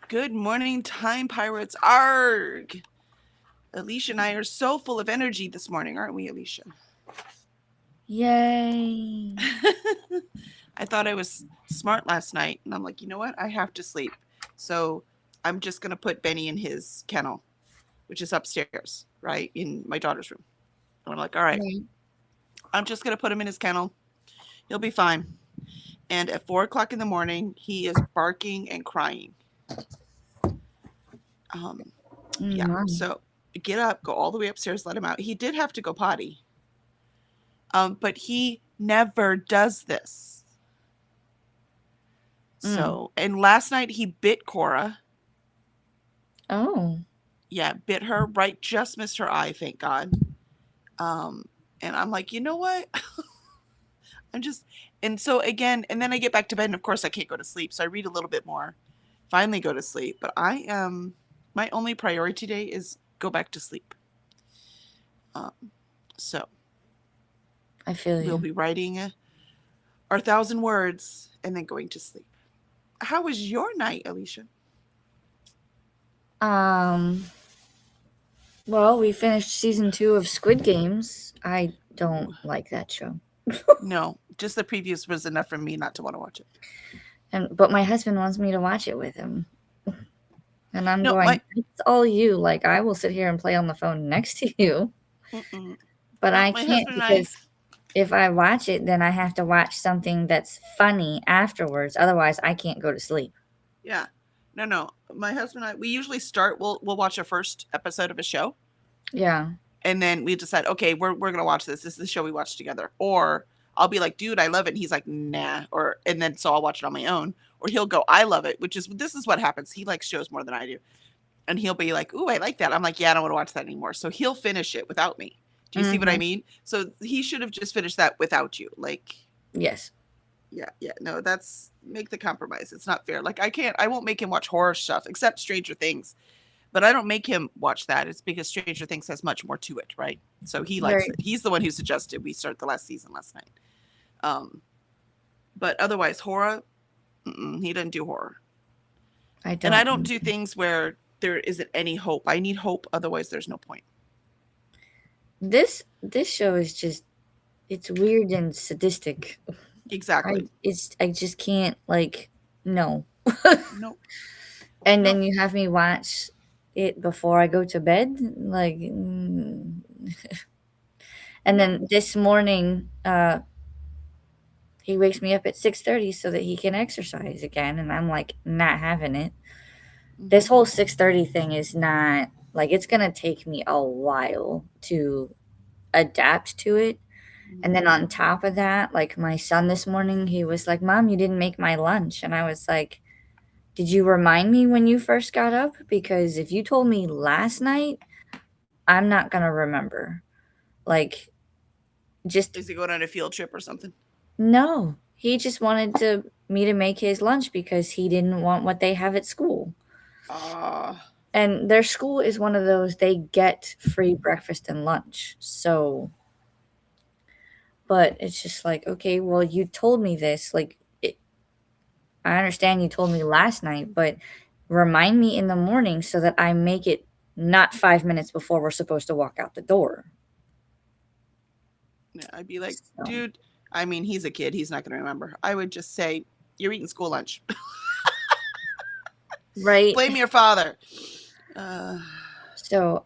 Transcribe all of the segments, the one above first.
Good morning, Time Pirates. Arg! Alicia and I are so full of energy this morning, aren't we, Alicia? Yay. I thought I was smart last night, and I'm like, you know what? I have to sleep. So I'm just going to put Benny in his kennel, which is upstairs, right, in my daughter's room. And I'm like, all right, Right. I'm just going to put him in his kennel. He'll be fine. And at 4 o'clock in the morning, he is barking and crying. Yeah. Wow. So get up, go all the way upstairs, let him out. He did have to go potty, but he never does this. So, and last night he bit Cora. Oh. Yeah, bit her right, just missed her eye, thank God. And I'm like, you know what? I'm just, and so again, and then I get back to bed, and of course I can't go to sleep. So I read a little bit more, finally go to sleep. But I am, my only priority today is go back to sleep. So I feel we'll you. be writing our 1,000 words and then going to sleep. How was your night, Alicia? Well, we finished season 2 of Squid Games. I don't like that show. No, just the previews was enough for me not to want to watch it. But my husband wants me to watch it with him. And I'm No, going, it's all you. Like, I will sit here and play on the phone next to you. But I my can't husband and I. because if I watch it, then I have to watch something that's funny afterwards. Otherwise, I can't go to sleep. Yeah, no. My husband and I, we usually start. We'll watch a first episode of a show, Yeah. and then we decide, okay, we're gonna watch this. This is the show we watch together. Or I'll be like, dude, I love it. And he's like, nah. Or and then so I'll watch it on my own. Or he'll go, I love it. This is what happens. He likes shows more than I do, and he'll be like, ooh, I like that. I'm like, yeah, I don't want to watch that anymore. So he'll finish it without me. Do you see what I mean? So he should have just finished that without you. Like, Yes. yeah, no, that's make the compromise. It's not fair. Like I won't make him watch horror stuff except Stranger Things. But I don't make him watch that. It's because Stranger Things has much more to it, right? So he likes Right. it. He's the one who suggested we start the last season last night. But otherwise, horror, he doesn't do horror. And I don't do things where there isn't any hope. I need hope, otherwise there's no point. This show is just, it's weird and sadistic. Exactly. I just can't, like, no. Nope. And then you have me watch it before I go to bed, like, and then this morning, he wakes me up at 6:30 so that he can exercise again, and I'm like, not having it. This whole 6:30 thing is not, like, it's gonna take me a while to adapt to it. And then on top of that, like, my son this morning, he was like, "Mom, you didn't make my lunch." And I was like, "Did you remind me when you first got up? Because if you told me last night, I'm not gonna remember." Like, just Is he going on a field trip or something? no. He just wanted me to make his lunch because he didn't want what they have at school. And their school is one of those, they get free breakfast and lunch. So, but it's just like, okay, well, you told me this. Like, I understand you told me last night, but remind me in the morning so that I make it not 5 minutes before we're supposed to walk out the door. Yeah, I'd be like, dude, I mean, he's a kid. He's not going to remember. I would just say, you're eating school lunch. Right. Blame your father. So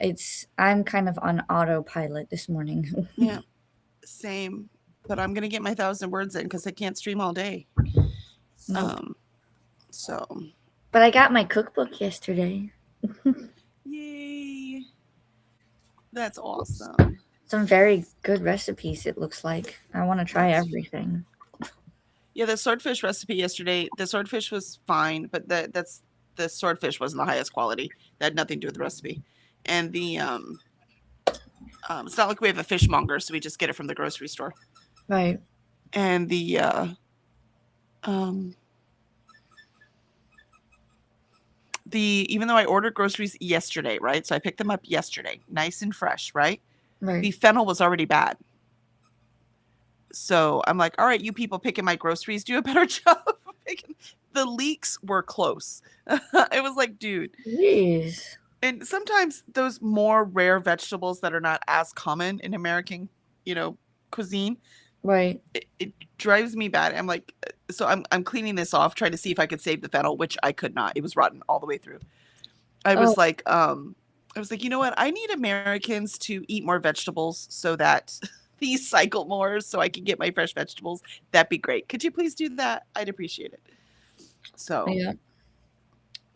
I'm kind of on autopilot this morning. Yeah, same. But I'm going to get my 1,000 words in because I can't stream all day. Nope. So. But I got my cookbook yesterday. Yay. That's awesome. Some very good recipes, it looks like. I want to try everything. Yeah, the swordfish recipe yesterday, the swordfish was fine, but the swordfish wasn't the highest quality. That had nothing to do with the recipe. And the it's not like we have a fishmonger, so we just get it from the grocery store. Right. And the even though I ordered groceries yesterday, right? So I picked them up yesterday, nice and fresh, right? Right. The fennel was already bad. So I'm like, all right, you people picking my groceries, do a better job of the leeks were close. It was like, dude. Jeez. And sometimes those more rare vegetables that are not as common in American, cuisine, Right. it drives me bad. I'm like, so I'm cleaning this off, trying to see if I could save the fennel, which I could not. It was rotten all the way through. I Oh, was like, you know what? I need Americans to eat more vegetables so that these cycle more, so I can get my fresh vegetables. That'd be great. Could you please do that? I'd appreciate it. So yeah.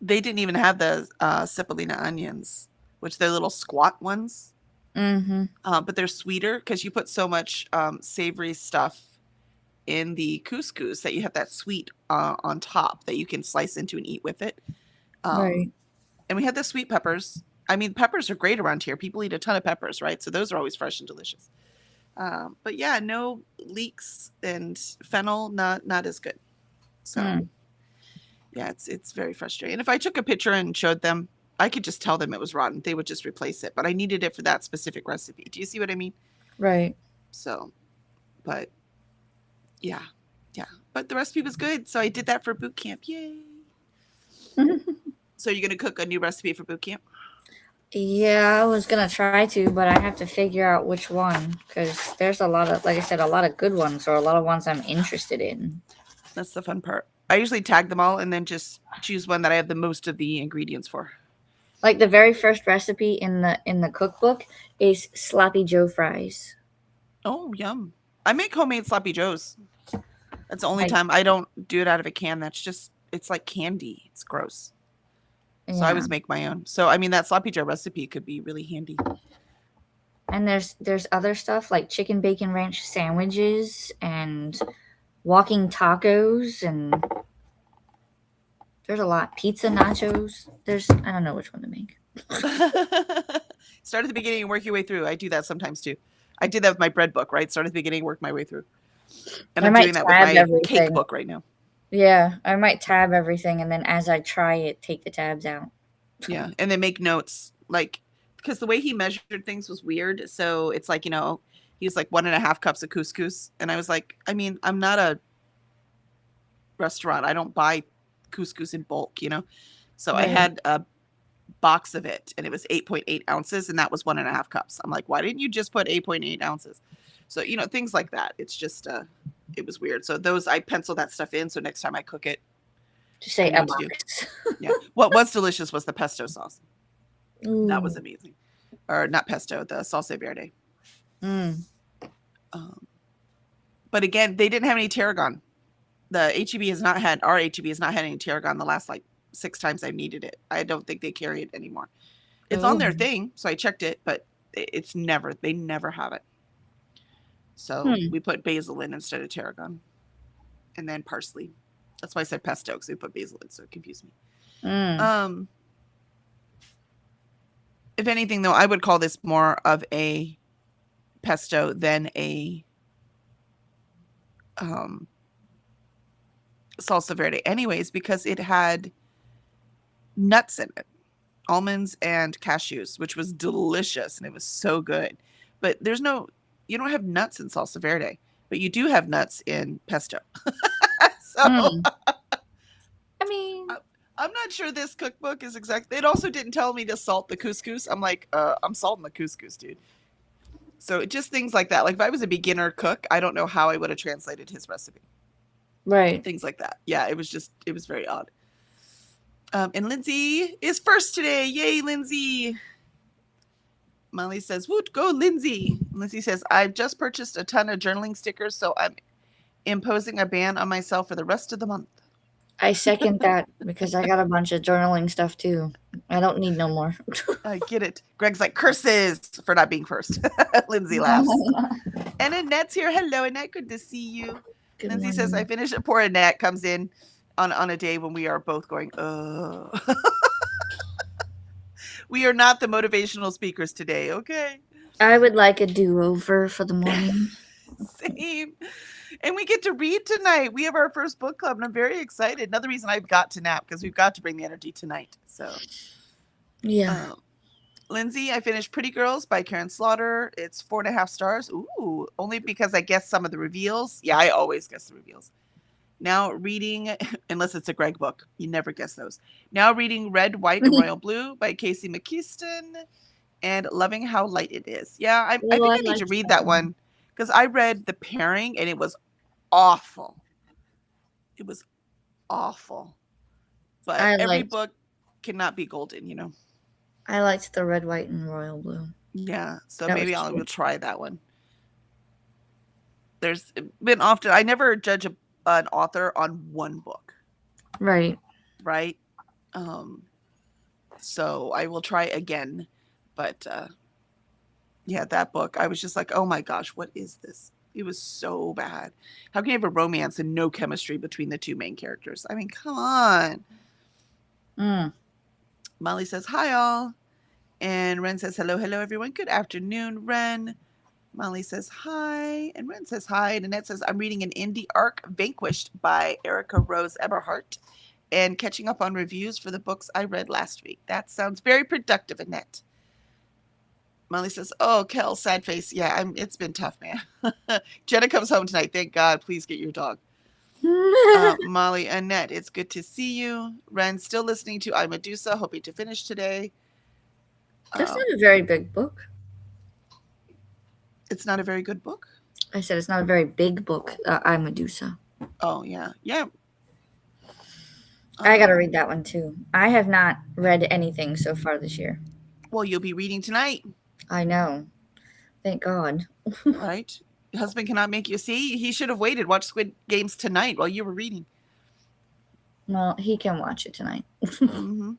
they didn't even have the Cipollina onions, which they're little squat ones. Mm-hmm. But they're sweeter because you put so much savory stuff in the couscous that you have that sweet on top that you can slice into and eat with it. Right. And we had the sweet peppers. I mean, peppers are great around here. People eat a ton of peppers, right? So those are always fresh and delicious. But yeah, no leeks and fennel, not as good. So Mm. yeah, it's very frustrating. And if I took a picture and showed them, I could just tell them it was rotten. They would just replace it. But I needed it for that specific recipe. Do you see what I mean? Right. So, but yeah, yeah. But the recipe was good. So I did that for boot camp. Yay. So you're going to cook a new recipe for boot camp? Yeah, I was gonna try to, but I have to figure out which one because there's a lot of, like I said, a lot of good ones or a lot of ones I'm interested in. That's the fun part. I usually tag them all and then just choose one that I have the most of the ingredients for. Like the very first recipe in the cookbook is sloppy Joe fries. Oh, yum. I make homemade sloppy joes. That's the only Like, time I don't do it out of a can. It's like candy. It's gross. So I yeah. always make my own. So I mean that sloppy joe recipe could be really handy. And there's other stuff like chicken bacon ranch sandwiches and walking tacos and there's a lot. Pizza nachos. I don't know which one to make. Start at the beginning and work your way through. I do that sometimes too. I did that with my bread book, right? Start at the beginning, work my way through. And I I'm might doing that with tab my cake everything. book right now. Yeah, I might tab everything and then as I try it, take the tabs out. Yeah, and then make notes, like, because the way he measured things was weird. So it's like, he was like 1.5 cups of couscous, and I was like, I mean, I'm not a restaurant. I don't buy couscous in bulk, So I Right. had a box of it, and it was 8.8 ounces, and that was 1.5 cups. I'm like, why didn't you just put 8.8 ounces? So things like that. It's just it was weird. So those I pencil that stuff in. So next time I cook it, Just say I a need to do. box. Yeah. What was delicious was the pesto sauce. That was Ooh. amazing. Or not pesto, the salsa verde. Mm. But again, they didn't have any tarragon. Our HEB has not had any tarragon the last like 6 times I've needed it. I don't think they carry it anymore. It's on their Oh. thing, so I checked it, but they never have it. So Hmm. we put basil in instead of tarragon, and then parsley. That's why I said pesto, because we put basil in, so it confused me. Mm. If anything, though, I would call this more of a pesto than a salsa verde, anyways, because it had nuts in it, almonds and cashews, which was delicious, and it was so good. But you don't have nuts in salsa verde, but you do have nuts in pesto. So Mm. I mean, I'm not sure this cookbook is exact. It also didn't tell me to salt the couscous. I'm like, I'm salting the couscous, dude. So just things like that. Like if I was a beginner cook, I don't know how I would have translated his recipe. right. Things like that. Yeah, it was very odd. And Lindsay is first today. Yay, Lindsay. Molly says, woot, go, Lindsay. Lindsay says, I've just purchased a ton of journaling stickers, so I'm imposing a ban on myself for the rest of the month. I second that because I got a bunch of journaling stuff too. I don't need no more. I get it. Greg's like, curses for not being first. Lindsay laughs. And Annette's here. Hello, Annette. Good to see you. Good Lindsay morning. says, I finished it. Poor Annette comes in on a day when we are both going, We are not the motivational speakers today, okay? I would like a do-over for the morning. Same. And we get to read tonight. We have our first book club, and I'm very excited. Another reason I've got to nap, because we've got to bring the energy tonight. So, Yeah. Lindsay, I finished Pretty Girls by Karen Slaughter. It's 4.5 stars. Ooh, only because I guessed some of the reveals. Yeah, I always guess the reveals. Now reading, unless it's a Greg book, you never guess those. Now reading Red, White, and Royal Blue by Casey McKeeston, and loving how light it is. Yeah, I Oh, think I I need to liked read that that one. one because I read The Pairing and it was awful. It was awful. But I every liked book cannot be golden, you know. I liked the red, white, and royal blue. Yeah, so That was maybe I will cute. try that one. There's been often I never judge an author on one book, Right. right? So I will try again, but yeah, that book I was just like, oh my gosh, what is this? It was so bad. How can you have a romance and no chemistry between the two main characters? I mean, come on. Mm. Molly says hi all, and Ren says hello, hello everyone. Good afternoon, Ren. Molly says hi, and Ren says hi, and Annette says I'm reading an indie arc, Vanquished by Erica Rose Eberhardt, and catching up on reviews for the books I read last week. That sounds very productive, Annette. Molly says, "Oh, Kel, sad face. Yeah, it's been tough, man." Jenna comes home tonight. Thank God. Please get your dog. Molly, Annette, it's good to see you. Ren, still listening to I Medusa. Hoping to finish today. That's not a very big book. It's not a very good book. I said it's not a very big book. I Medusa. Oh yeah, yeah. I gotta read that one too. I have not read anything so far this year. Well, you'll be reading tonight. I know. Thank God. Right? Your husband cannot make you see. He should have waited. Watch Squid Games tonight while you were reading. Well, he can watch it tonight. Mm-hmm.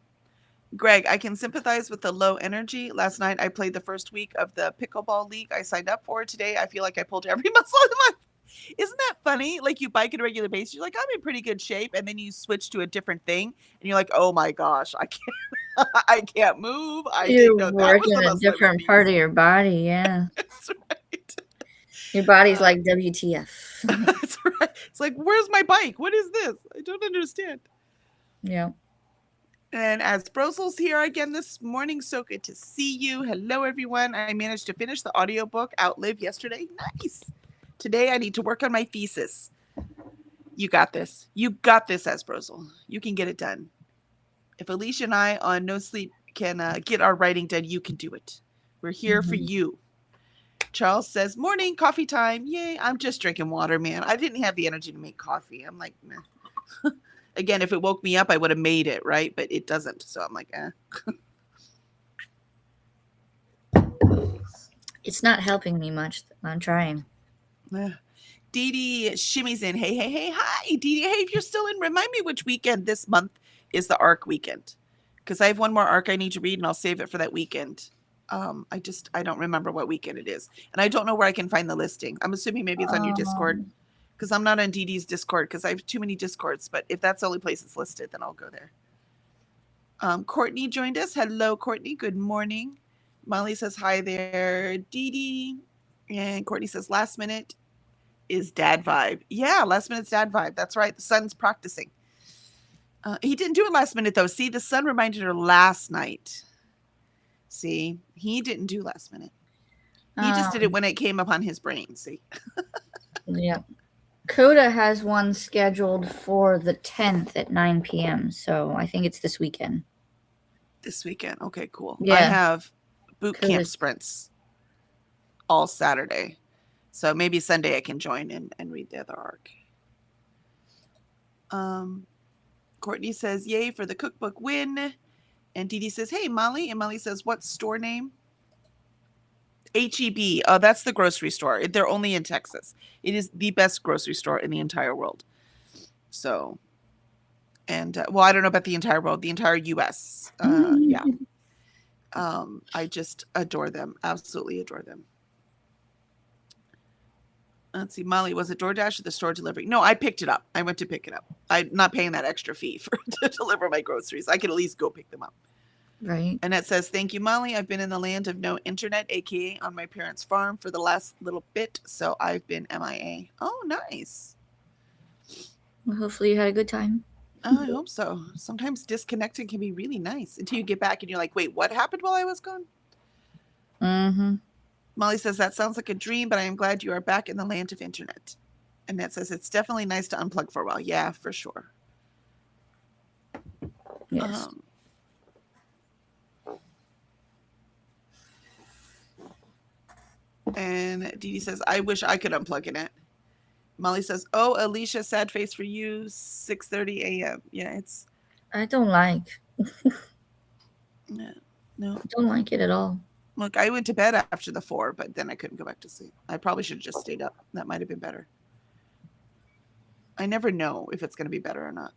Greg, I can sympathize with the low energy. Last night I played the first week of the pickleball league I signed up for. Today I feel like I pulled every muscle in my. Isn't that funny? Like you bike at a regular basis, you're like, I'm in pretty good shape, and then you switch to a different thing, and you're like, oh my gosh, I can't, I can't move. I You're didn't know that was working the a muscle I was different being part of your body, yeah. That's right. Your body's like WTF. That's right. It's like, where's my bike? What is this? I don't understand. Yeah. And as Brosel's here again this morning, so good to see you. Hello, everyone. I managed to finish the audiobook Outlive yesterday. Nice. Today I need to work on my thesis. You got this. You got this, Asbrosel. You can get it done. If Alicia and I on No Sleep can get our writing done, you can do it. We're here for you. Charles says, morning, coffee time. Yay, I'm just drinking water, man. I didn't have the energy to make coffee. I'm like, meh. Again, if it woke me up, I would have made it, right? But it doesn't. So I'm like, eh. It's not helping me much. I'm trying. Dee Dee shimmies in. Hey, hey, hey. Hi, Dee Dee. Hey, if you're still in, remind me which weekend this month is the ARC weekend. Because I have one more ARC I need to read, and I'll save it for that weekend. I don't remember what weekend it is. And I don't know where I can find the listing. I'm assuming maybe it's on your Discord. Because I'm not on Dee Dee's Discord because I have too many Discords. But if that's the only place it's listed, then I'll go there. Courtney joined us. Hello, Courtney. Good morning. Molly says hi there. Dee Dee. And Courtney says last minute is dad vibe. Yeah, last minute's dad vibe. That's right. The son's practicing. He didn't do it last minute, though. See, the son reminded her last night. See, he didn't do last minute. He just did it when it came upon his brain. See? Yeah. Coda has one scheduled for the 10th at 9 p.m. So I think it's this weekend. This weekend. Okay, cool. Yeah. I have boot camp sprints all Saturday. So maybe Sunday I can join and read the other arc. Courtney says, yay for the cookbook win. And Dee Dee says, hey, Molly. And Molly says, what store name? H-E-B. Oh, that's the grocery store. They're only in Texas. It is the best grocery store in the entire world. So, and, well, I don't know about the entire world, the entire U.S. Yeah. I just adore them. Absolutely adore them. Let's see, Molly, was it DoorDash or the store delivery? No, I picked it up. I went to pick it up. I'm not paying that extra fee to deliver my groceries. I can at least go pick them up. Right. And it says, thank you, Molly. I've been in the land of no internet, aka on my parents' farm for the last little bit. So I've been MIA. Oh, nice. Well, hopefully you had a good time. I hope so. Sometimes disconnecting can be really nice until you get back and you're like, wait, what happened while I was gone? Mm-hmm. Molly says, that sounds like a dream, but I am glad you are back in the land of internet. Annette says it's definitely nice to unplug for a while. Yeah, for sure. Yes. And Dee Dee says, I wish I could unplug in it. Molly says, oh, Alicia, sad face for you, 6:30 a.m. Yeah, it's... I don't like. Yeah, no. I don't like it at all. Look, I went to bed after the 4, but then I couldn't go back to sleep. I probably should have just stayed up. That might have been better. I never know if it's going to be better or not.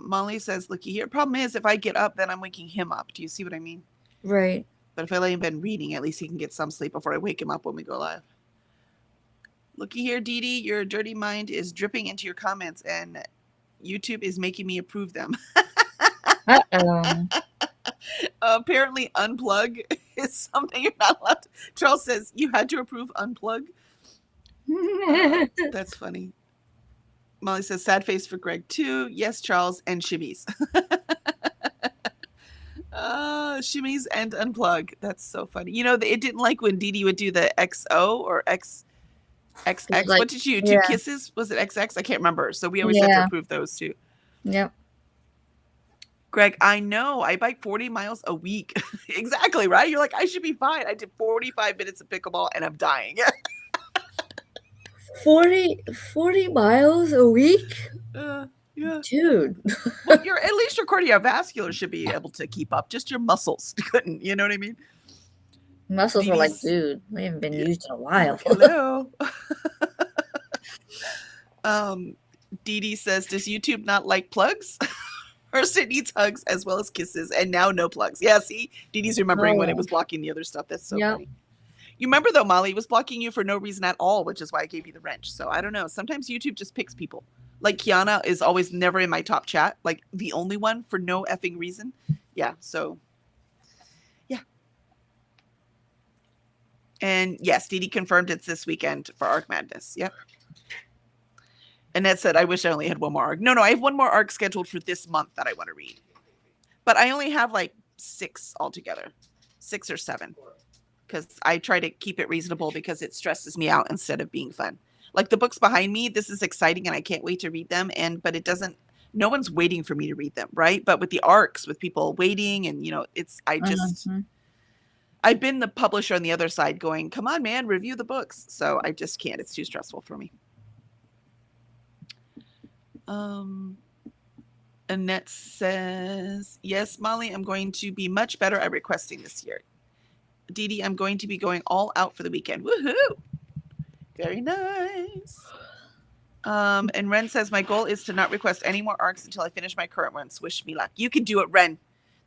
Molly says, looky here. Problem is, if I get up, then I'm waking him up. Do you see what I mean? Right. But if I lay in bed reading, at least he can get some sleep before I wake him up when we go live. Looky here, Dee Dee. Your dirty mind is dripping into your comments, and YouTube is making me approve them. Uh-oh. Apparently, unplug is something you're not allowed to. Charles says, you had to approve unplug. That's funny. Molly says, sad face for Greg too. Yes, Charles, and shimmies. Shimmies and unplug. That's so funny. You know, it didn't like when Dee Dee would do the XO or XX. Like, What did you do? 2 kisses? Was it XX? I can't remember. So we always had to approve those too. Yep. Greg, I know. I bike 40 miles a week. Exactly, right? You're like, I should be fine. I did 45 minutes of pickleball and I'm dying. 40 miles a week? Yeah. Dude. Well, at least your cardiovascular should be able to keep up. Just your muscles couldn't. You know what I mean? Muscles were like, dude, we haven't been used in a while. Hello. Dee Dee says, does YouTube not like plugs? First it needs hugs as well as kisses, and now no plugs. Yeah, see? Dee Dee's remembering when it was blocking the other stuff. That's so funny. You remember, though, Molly, it was blocking you for no reason at all, which is why I gave you the wrench. So I don't know. Sometimes YouTube just picks people. Like Kiana is always never in my top chat. Like the only one for no effing reason. Yeah, so... yeah. And yes, Dee Dee confirmed it's this weekend for Arc Madness. Yep. Annette said, I wish I only had one more arc. No, I have one more arc scheduled for this month that I want to read. But I only have like 6 altogether. 6 or 7. Because I try to keep it reasonable because it stresses me out instead of being fun. Like the books behind me, this is exciting and I can't wait to read them. But it doesn't, no one's waiting for me to read them, right? But with the arcs, with people waiting and, you know, I've been the publisher on the other side going, come on, man, review the books. So I just can't. It's too stressful for me. Annette says, yes, Molly, I'm going to be much better at requesting this year. Dee Dee, I'm going to be going all out for the weekend. Woohoo! Very nice. And Ren says, my goal is to not request any more arcs until I finish my current ones. Wish me luck. You can do it, Ren.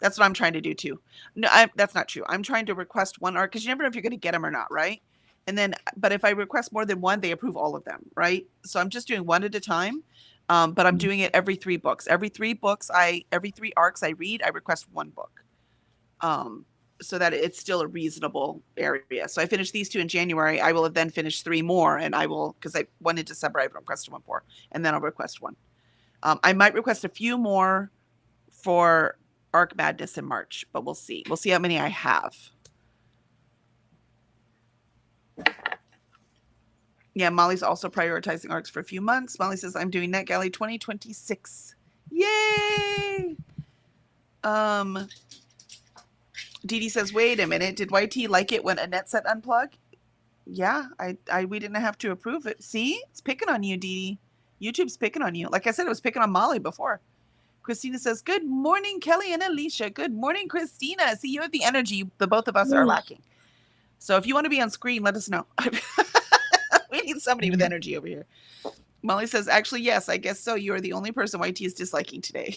That's what I'm trying to do too. No, that's not true. I'm trying to request one arc because you never know if you're going to get them or not, right? And then, but if I request more than one, they approve all of them, right? So I'm just doing one at a time. But I'm doing it every 3 books. Every 3 arcs I read, I request 1 book. So that it's still a reasonable area. So I finished these 2 in January. I will have then finished 3 more, and I will, because one in December I requested 1 for, and then I'll request 1. I might request a few more for Arc Madness in March, but we'll see. We'll see how many I have. Yeah, Molly's also prioritizing arcs for a few months. Molly says, I'm doing NetGalley 2026. Yay! Dee Dee says, wait a minute. Did YT like it when Annette said unplug? Yeah, we didn't have to approve it. See? It's picking on you, Dee Dee. YouTube's picking on you. Like I said, it was picking on Molly before. Christina says, good morning, Kelly and Alicia. Good morning, Christina. See, you have the energy. The both of us are lacking. So if you want to be on screen, let us know. We need somebody with energy over here. Molly says, actually, yes, I guess so. You are the only person YT is disliking today.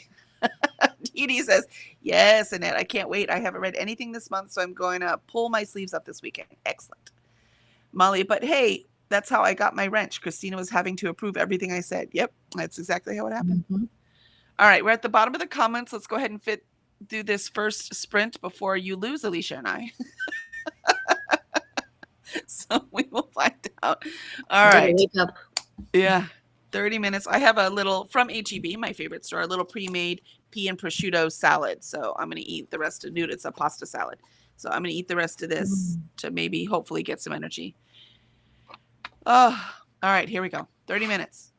Dee Dee says, yes, Annette, I can't wait. I haven't read anything this month, so I'm going to pull my sleeves up this weekend. Excellent. Molly, but hey, that's how I got my wrench. Christina was having to approve everything I said. Yep, that's exactly how it happened. Mm-hmm. All right, we're at the bottom of the comments. Let's go ahead and do this first sprint before you lose Alicia and I. So we will find out. All right. Wake up. Yeah. 30 minutes. I have a little from HEB, my favorite store, a little pre-made pea and prosciutto salad. So I'm going to eat the rest of it. It's a pasta salad. So I'm going to eat the rest of this to maybe hopefully get some energy. Oh, all right. Here we go. 30 minutes.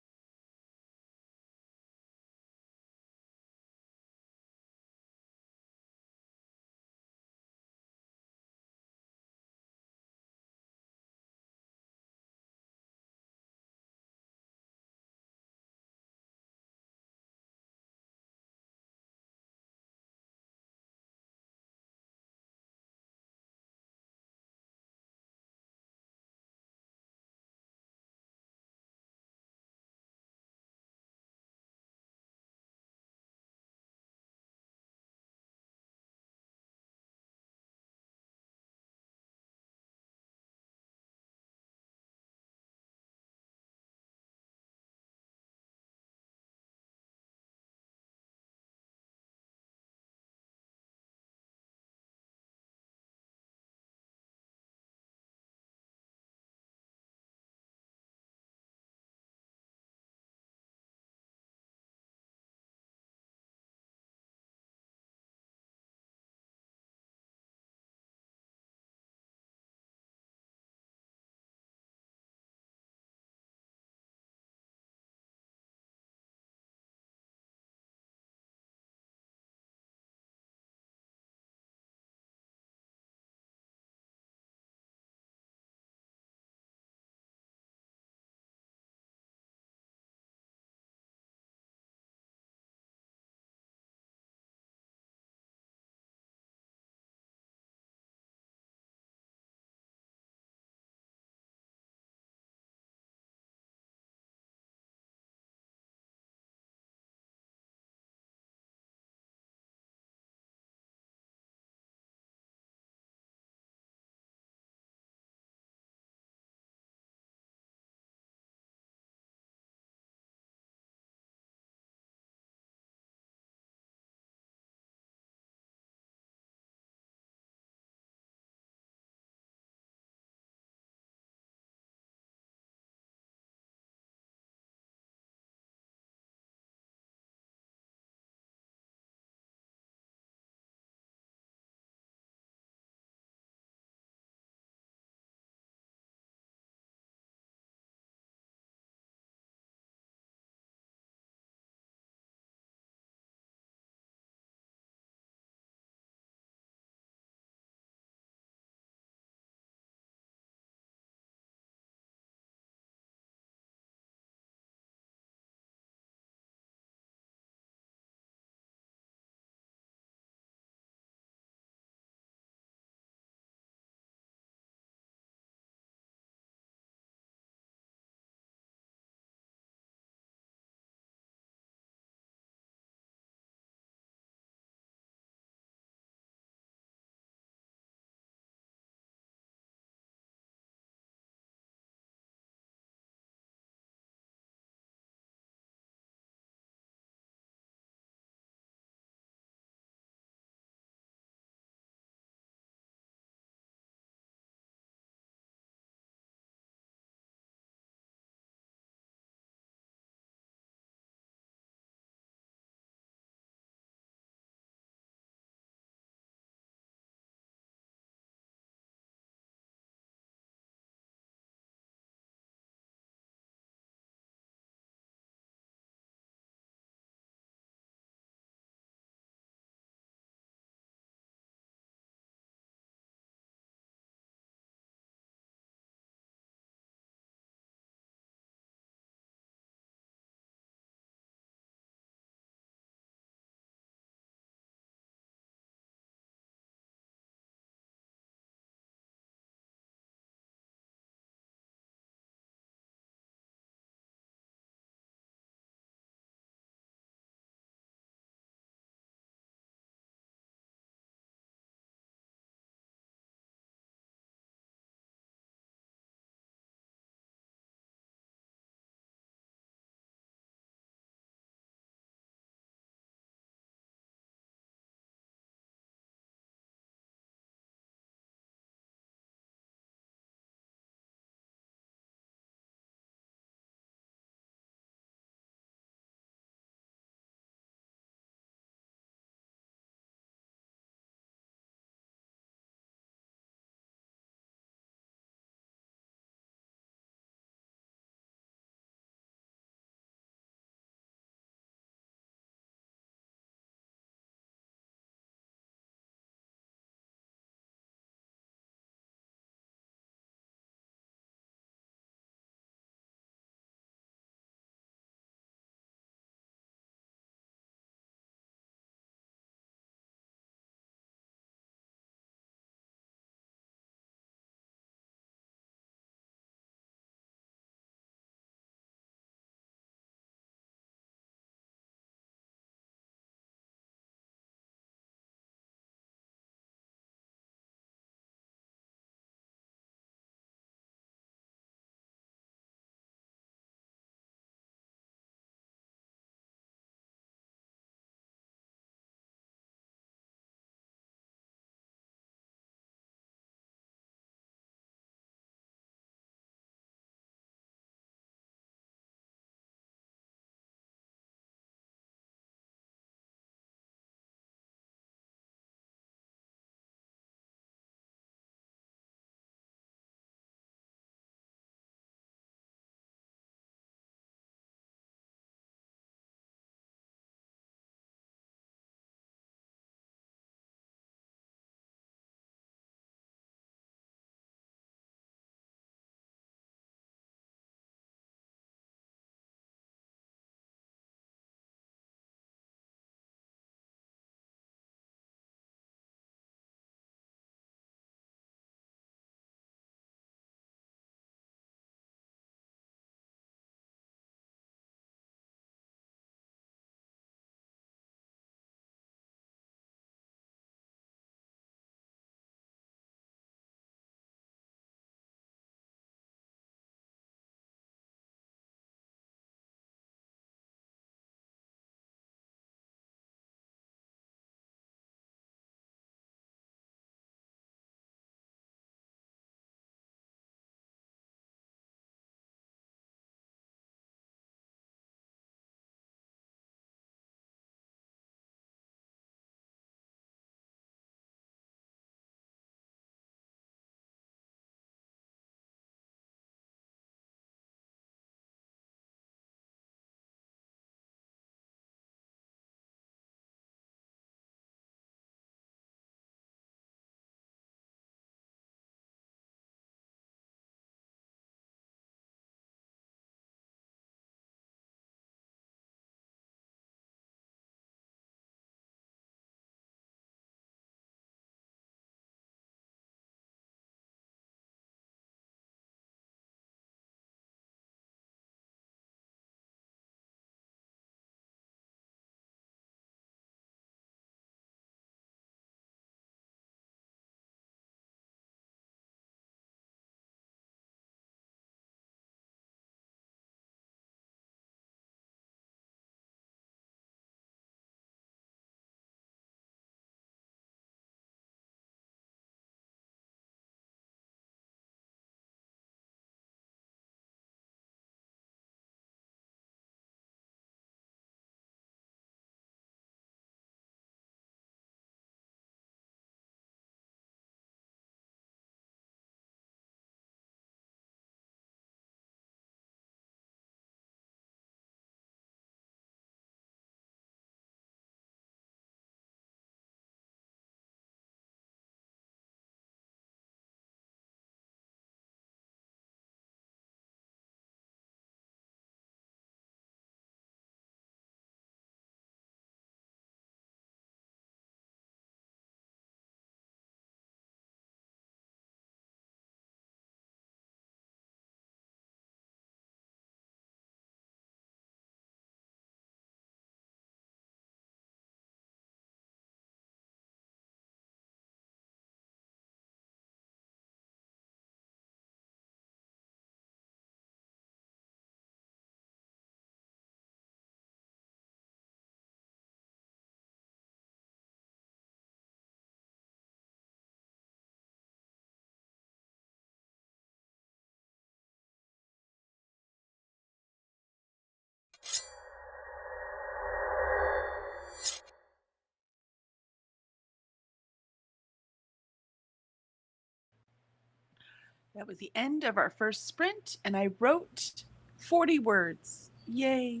That was the end of our first sprint, and I wrote 40 words. Yay.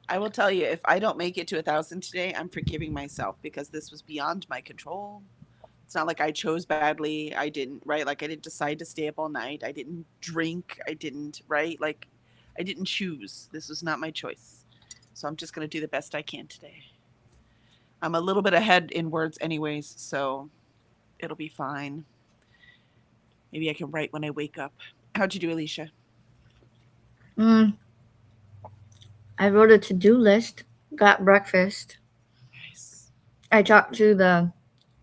I will tell you, if I don't make it to 1,000 today, I'm forgiving myself because this was beyond my control. It's not like I chose badly. I didn't, right? Like, I didn't decide to stay up all night. I didn't drink. I didn't, right? Like, I didn't choose. This was not my choice. So I'm just going to do the best I can today. I'm a little bit ahead in words, anyways, so it'll be fine. Maybe I can write when I wake up. How'd you do, Alicia? I wrote a to-do list, got breakfast. Nice. I talked to the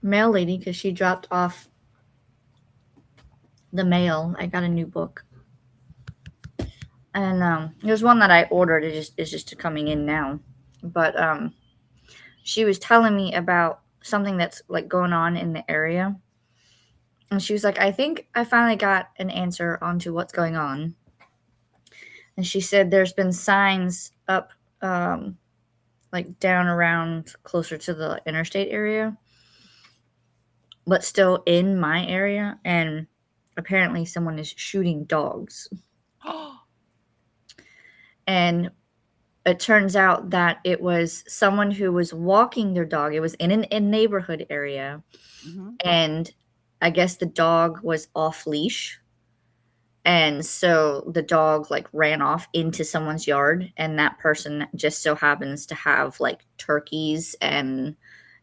mail lady because she dropped off the mail. I got a new book. And there's one that I ordered. It's just coming in now. But she was telling me about something that's like going on in the area. And she was like, I think I finally got an answer onto what's going on. And she said there's been signs up like down around closer to the interstate area, but still in my area. And apparently someone is shooting dogs. And it turns out that it was someone who was walking their dog. It was in a neighborhood area. Mm-hmm. And I guess the dog was off leash. And so the dog like ran off into someone's yard, and that person just so happens to have like turkeys and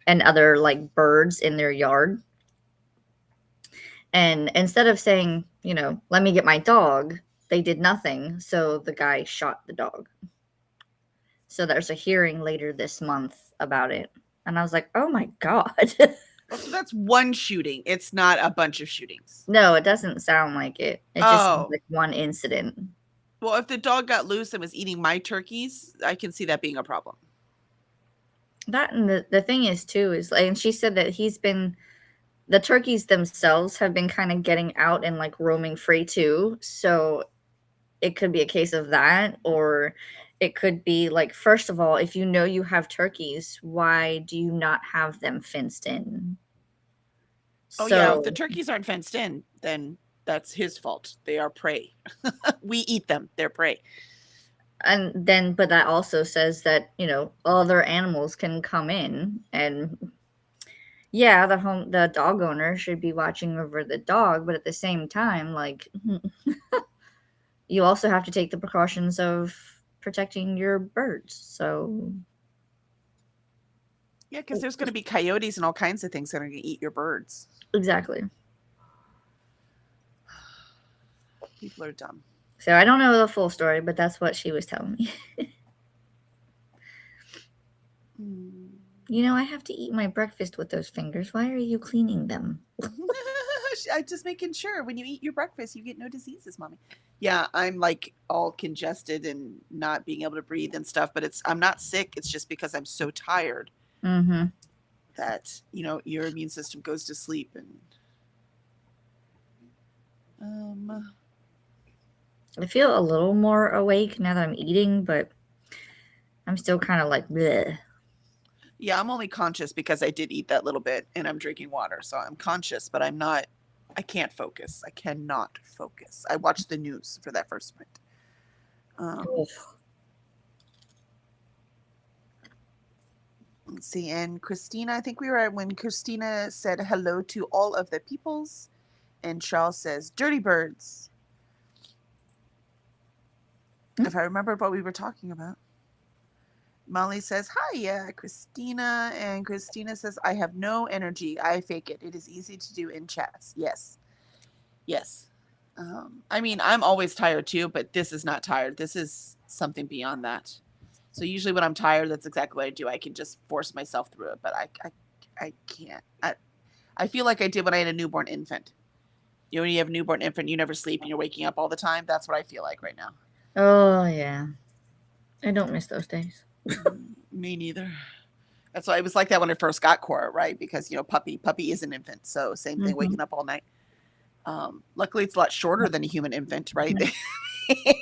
other like birds in their yard. And instead of saying, let me get my dog, they did nothing. So the guy shot the dog. So there's a hearing later this month about it. And I was like, oh my God. Well, so that's one shooting. It's not a bunch of shootings. No, it doesn't sound like it. It just sounds like one incident. Well, if the dog got loose and was eating my turkeys, I can see that being a problem. That, and the thing is too, is like, and she said that the turkeys themselves have been kind of getting out and like roaming free too. So it could be a case of that, or it could be like, first of all, if you have turkeys, why do you not have them fenced in? Oh, yeah. If the turkeys aren't fenced in, then that's his fault. They are prey. We eat them. They're prey. And then, but that also says that, other animals can come in, and yeah, the dog owner should be watching over the dog, but at the same time, like, you also have to take the precautions of protecting your birds. So yeah, because there's going to be coyotes and all kinds of things that are going to eat your birds. Exactly. People are dumb. So I don't know the full story, but that's what she was telling me. I have to eat my breakfast with those fingers. Why are you cleaning them? I'm just making sure when you eat your breakfast, you get no diseases, Mommy. Yeah, I'm like all congested and not being able to breathe and stuff, but I'm not sick. It's just because I'm so tired that, your immune system goes to sleep. And I feel a little more awake now that I'm eating, but I'm still kind of like bleh. Yeah, I'm only conscious because I did eat that little bit and I'm drinking water. So I'm conscious, but I can't focus. I cannot focus. I watched the news for that first sprint. Let's see. And Christina, I think we were at when Christina said hello to all of the peoples. And Charles says, dirty birds. If I remember what we were talking about. Molly says, hi, Christina. And Christina says, I have no energy. I fake it. It is easy to do in chats. Yes. Yes. I mean, I'm always tired too, but this is not tired. This is something beyond that. So usually when I'm tired, that's exactly what I do. I can just force myself through it, but I can't. I feel like I did when I had a newborn infant. When you have a newborn infant, you never sleep and you're waking up all the time. That's what I feel like right now. Oh, yeah. I don't miss those days. Me neither. That's why it was like that when I first got Cora, right? Because, puppy is an infant. So same thing, waking up all night. Luckily, it's a lot shorter than a human infant, right? They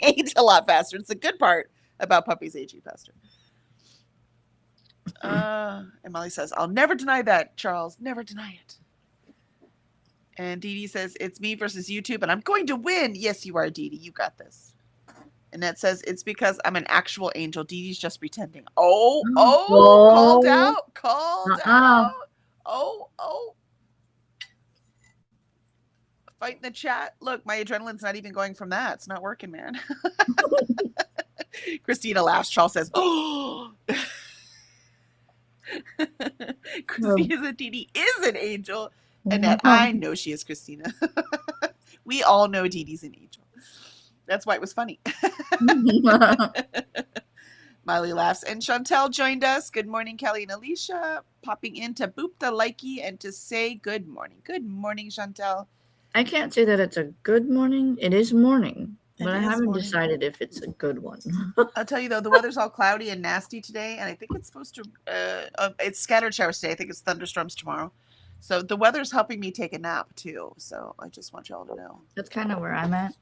age a lot faster. It's a good part about puppies aging faster. And Molly says, I'll never deny that, Charles. Never deny it. And Dee Dee says, it's me versus YouTube, and I'm going to win. Yes, you are, Dee Dee. You got this. Annette says, it's because I'm an actual angel. Dee Dee's just pretending. Oh, called Oh, out. Called uh-uh. out. Oh. Fight in the chat. Look, my adrenaline's not even going from that. It's not working, man. Christina laughs. Charles says, oh. Christina said, Dee Dee is an angel. Annette, I know she is, Christina. We all know Dee Dee's an angel. That's why it was funny. Miley laughs. And Chantel joined us. Good morning, Kelly and Alicia. Popping in to boop the likey and to say good morning. Good morning, Chantel. I can't say that it's a good morning. It is morning, It but I is haven't morning. decided if it's a good one. I'll tell you though, the weather's all cloudy and nasty today, and I think it's supposed to. It's scattered showers today. I think it's thunderstorms tomorrow. So the weather's helping me take a nap too. So I just want y'all to know. That's kind of where I'm at.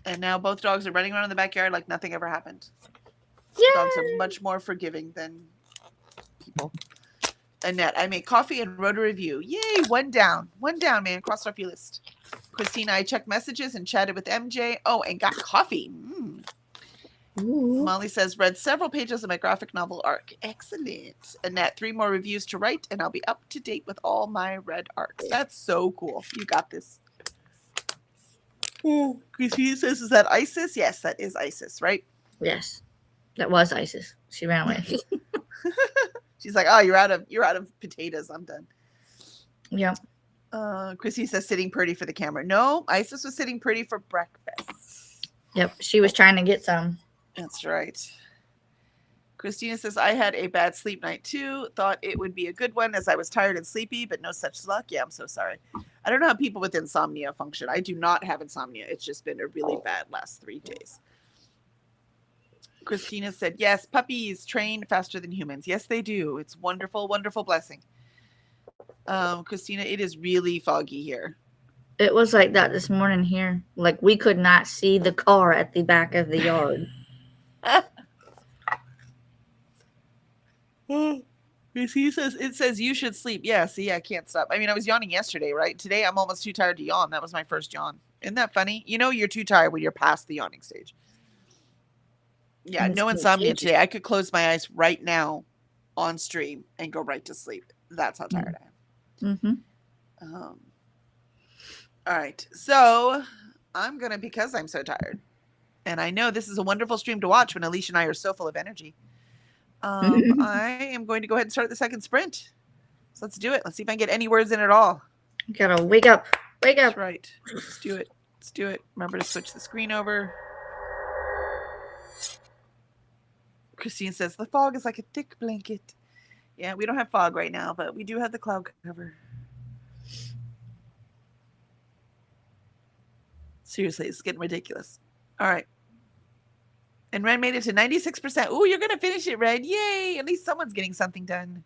And now both dogs are running around in the backyard like nothing ever happened. Yeah. Dogs are much more forgiving than people. Annette, I made coffee and wrote a review. Yay, one down, man. Crossed off your list. Christina, I checked messages and chatted with MJ. Oh, and got coffee. Molly says, read several pages of my graphic novel arc. Excellent. Annette, 3 more reviews to write, and I'll be up to date with all my read arcs. That's so cool. You got this. Christina says, is that Isis? Yes, that is Isis, right? Yes, that was Isis. She ran away. She's like, oh, you're out of potatoes. I'm done. Yep. Chrissy says sitting pretty for the camera. No, Isis was sitting pretty for breakfast. Yep, she was trying to get some. That's right. Christina says, I had a bad sleep night too. Thought it would be a good one as I was tired and sleepy, but no such luck. Yeah, I'm so sorry. I don't know how people with insomnia function. I do not have insomnia. It's just been a really bad last 3 days. Christina said, yes, puppies train faster than humans. Yes, they do. It's wonderful, wonderful blessing. Christina, it is really foggy here. It was like that this morning here. Like we could not see the car at the back of the yard. He says, it says you should sleep. Yeah, see, I can't stop. I mean, I was yawning yesterday, right? Today, I'm almost too tired to yawn. That was my first yawn. Isn't that funny? You know, you're too tired when you're past the yawning stage. Yeah, no insomnia today. I could close my eyes right now on stream and go right to sleep. That's how tired I am. Mm-hmm. All right. So I'm going to, because I'm so tired, and I know this is a wonderful stream to watch when Alicia and I are so full of energy. I am going to go ahead and start the second sprint. So let's do it. Let's see if I can get any words in at all. You gotta wake up. Wake up. That's right. Let's do it. Let's do it. Remember to switch the screen over. Christine says, the fog is like a thick blanket. Yeah, we don't have fog right now, but we do have the cloud cover. Seriously, it's getting ridiculous. All right. And Ren made it to 96%. Ooh, you're going to finish it, Ren. Yay. At least someone's getting something done.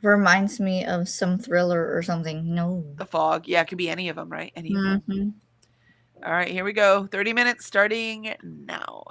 Reminds me of some thriller or something. No. The fog. Yeah, it could be any of them, right? Any of them. Mm-hmm. All right, here we go. 30 minutes starting now.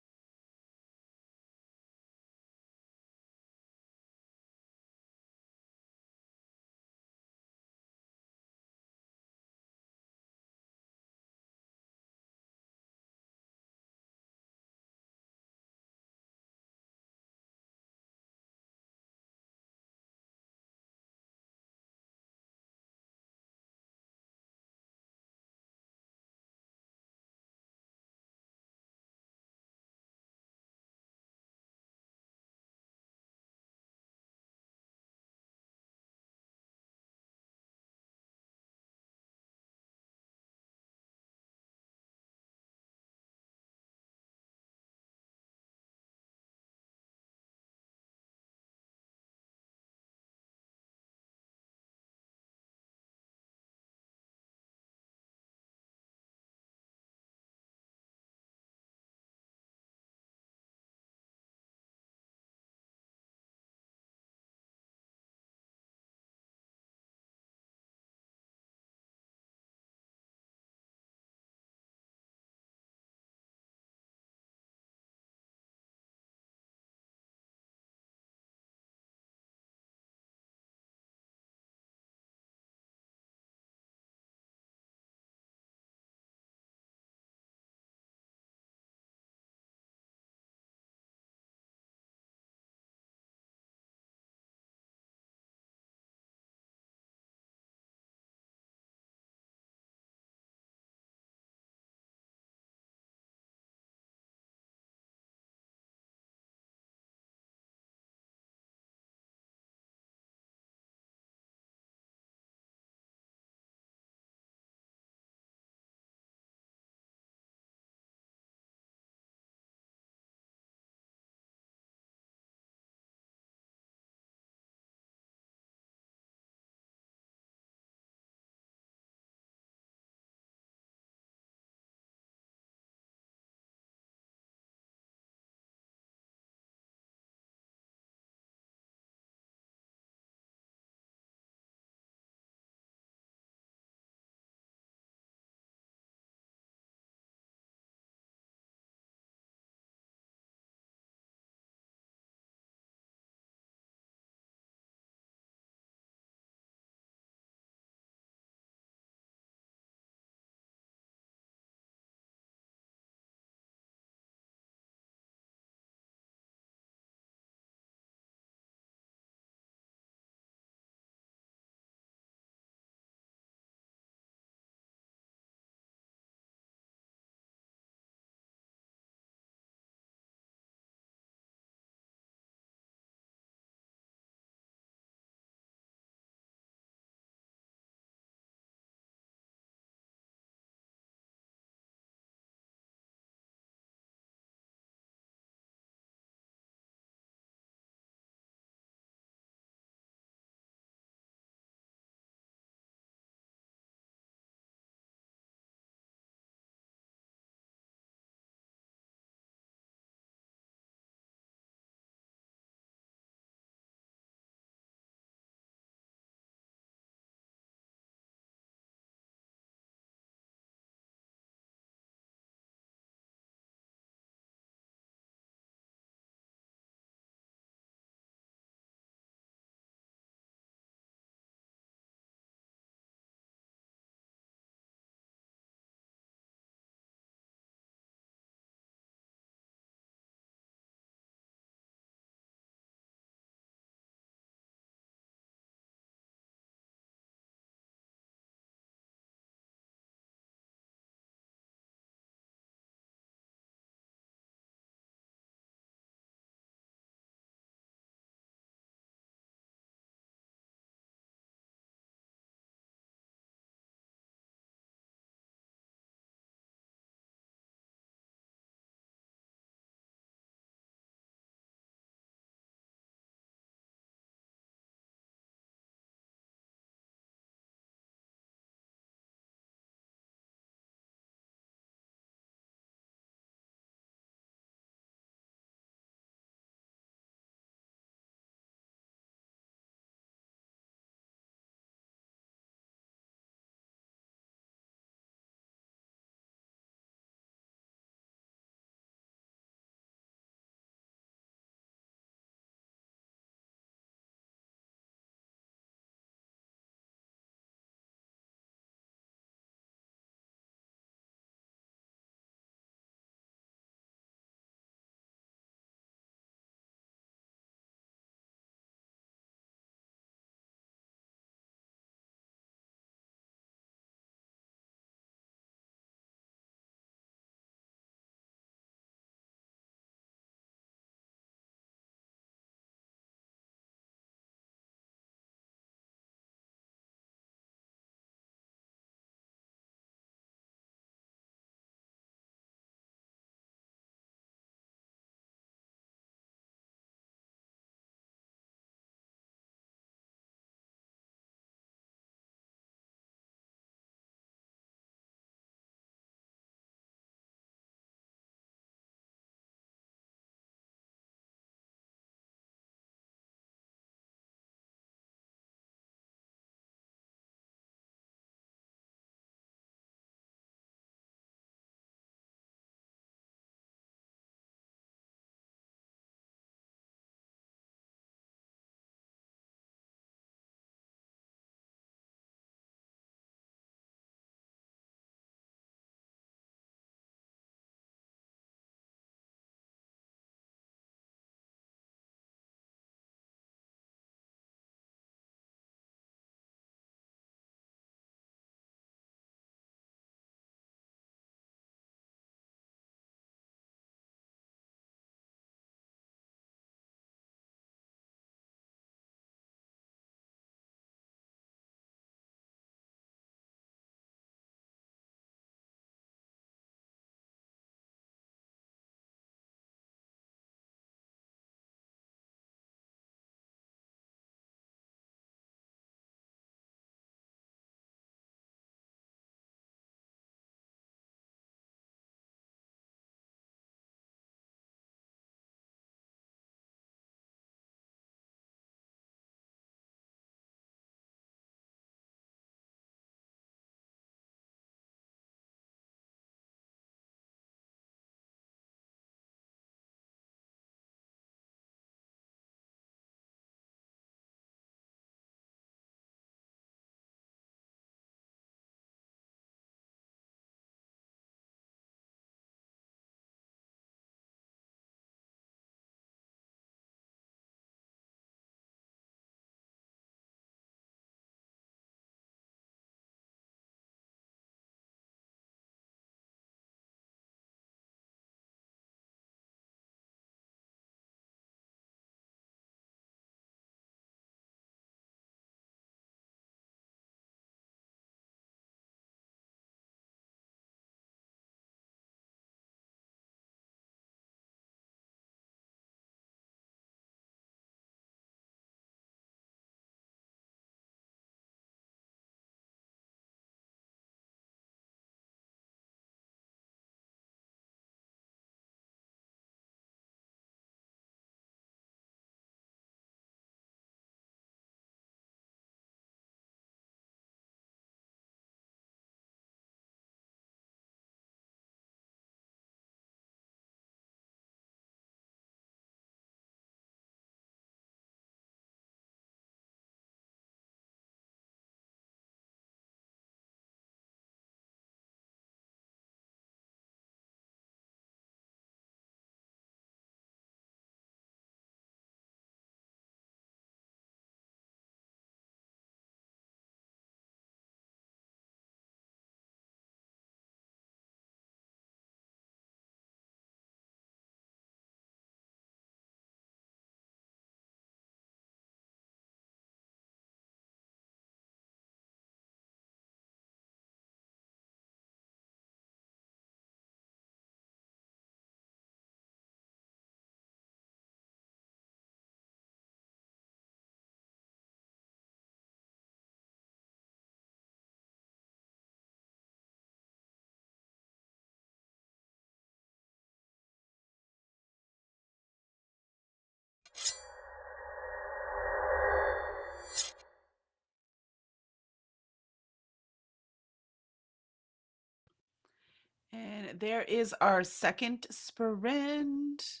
And there is our second sprint.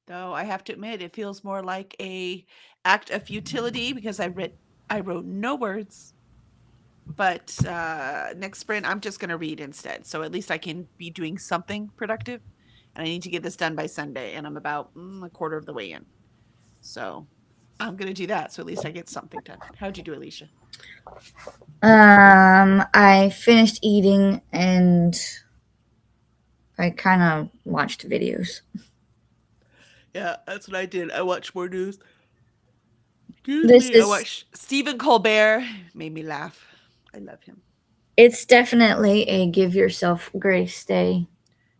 Though I have to admit, it feels more like a act of futility because I wrote no words. But next sprint, I'm just gonna read instead. So at least I can be doing something productive. And I need to get this done by Sunday, and I'm about a quarter of the way in. So I'm gonna do that. So at least I get something done. How'd you do, Alicia? I finished eating and I kind of watched videos. Yeah, that's what I did. I watched more news. Excuse This me. I is watched Stephen Colbert. Made me laugh. I love him. it's definitely a give yourself grace day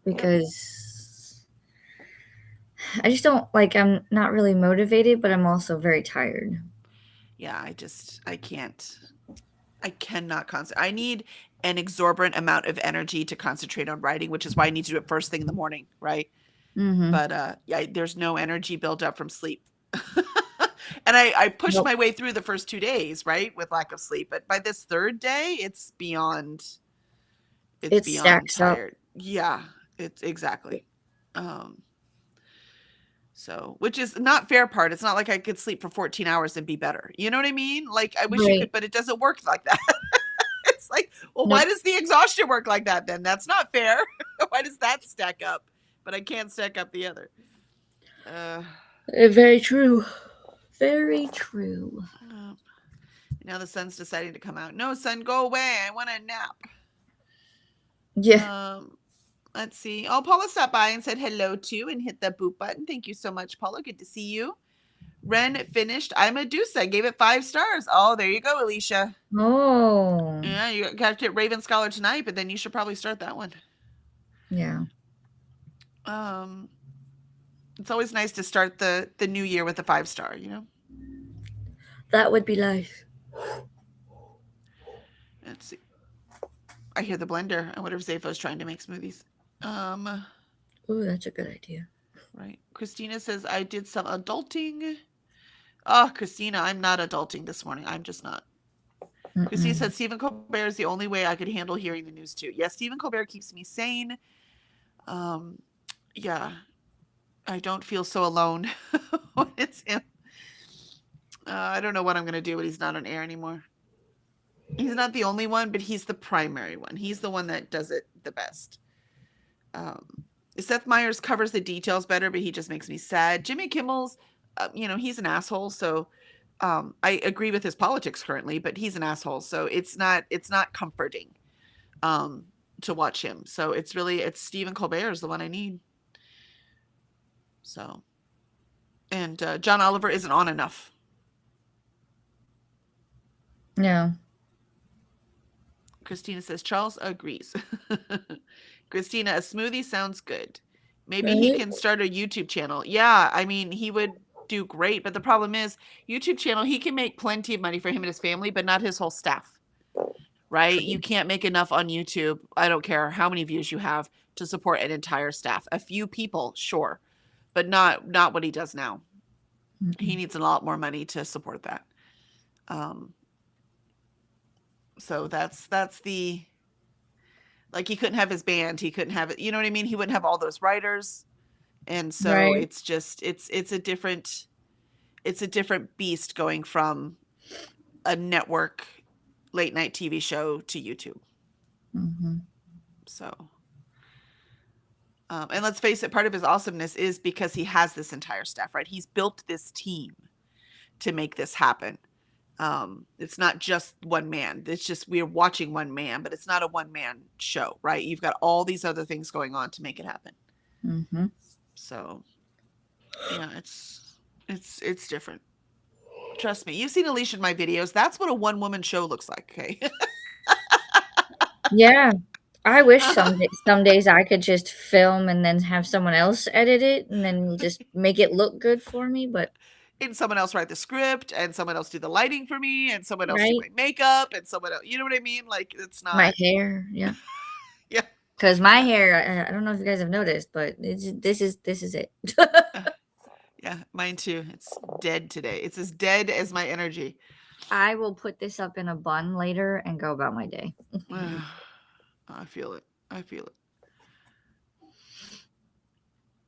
Yep. because I just don't like I'm not really motivated, but I'm also very tired. Yeah, I can't. I cannot concentrate. I need an exorbitant amount of energy to concentrate on writing, which is why I need to do it first thing in the morning, right? Mm-hmm. But yeah, there's no energy built up from sleep. And I pushed Nope. my way through the first 2 days, right, with lack of sleep. But by this third day, it's It beyond stacks up. tired. Yeah, it's exactly. Um, so, which is not fair part. It's not like I could sleep for 14 hours and be better. You know what I mean? Like I wish you Right. could, but it doesn't work like that. It's like, well, why Nope. does the exhaustion work like that then? That's not fair. Why does that stack up? But I can't stack up the other. Uh, Very true. Very true. uh, now the sun's deciding to come out. No, sun, go away. I want a nap. Yeah. Let's see. Oh, Paula stopped by and said hello too and hit the boop button. Thank you so much, Paula. Good to see you. Ren finished I'm Medusa. Gave it 5 stars. Oh, there you go, Alicia. Oh. Yeah, you got to get Raven Scholar tonight, but then you should probably start that one. Yeah. It's always nice to start the new year with a 5-star, you know? That would be nice. Let's see. I hear the blender. I wonder if Zapho's trying to make smoothies. Ooh, that's a good idea. Right. Christina says I did some adulting. Oh, Christina, I'm not adulting this morning. I'm just not. Christina Mm-mm. said Stephen Colbert is the only way I could handle hearing the news too. Yes, Stephen Colbert keeps me sane. Yeah, I don't feel so alone when it's him. I don't know what I'm gonna do when he's not on air anymore. He's not the only one, but he's the primary one. He's the one that does it the best. Seth Meyers covers the details better, but he just makes me sad. Jimmy Kimmel's, he's an asshole. So I agree with his politics currently, but he's an asshole. So it's not comforting to watch him. So it's Stephen Colbert is the one I need. So, and John Oliver isn't on enough. Yeah. Christina says Charles agrees. Christina, a smoothie sounds good. Maybe Right? he can start a YouTube channel. Yeah, I mean, he would do great, but the problem is YouTube channel, he can make plenty of money for him and his family, but not his whole staff. Right? You can't make enough on YouTube. I don't care how many views you have to support an entire staff. A few people, sure, but not what he does now. He needs a lot more money to support that. So that's the like he couldn't have his band, he couldn't have it, you know what I mean? He wouldn't have all those writers. And so Right. it's just it's a different beast going from a network late night TV show to YouTube. Mm-hmm. So and let's face it, part of his awesomeness is because he has this entire staff, right? He's built this team to make this happen. It's not just one man. It's just we're watching one man, but it's not a one man show, right? You've got all these other things going on to make it happen. Mm-hmm. So yeah, it's different. Trust me. You've seen Alicia in my videos. That's what a one woman show looks like. Okay. Yeah. I wish some days I could just film and then have someone else edit it and then just make it look good for me, but And someone else write the script, and someone else do the lighting for me, and someone else do right? my makeup, and someone else, you know what I mean? Like it's My not. hair, yeah. Yeah. Because my Yeah. hair, I don't know if you guys have noticed, but this is it. Yeah, mine too. It's dead today. It's as dead as my energy. I will put this up in a bun later and go about my day. I feel it. I feel it.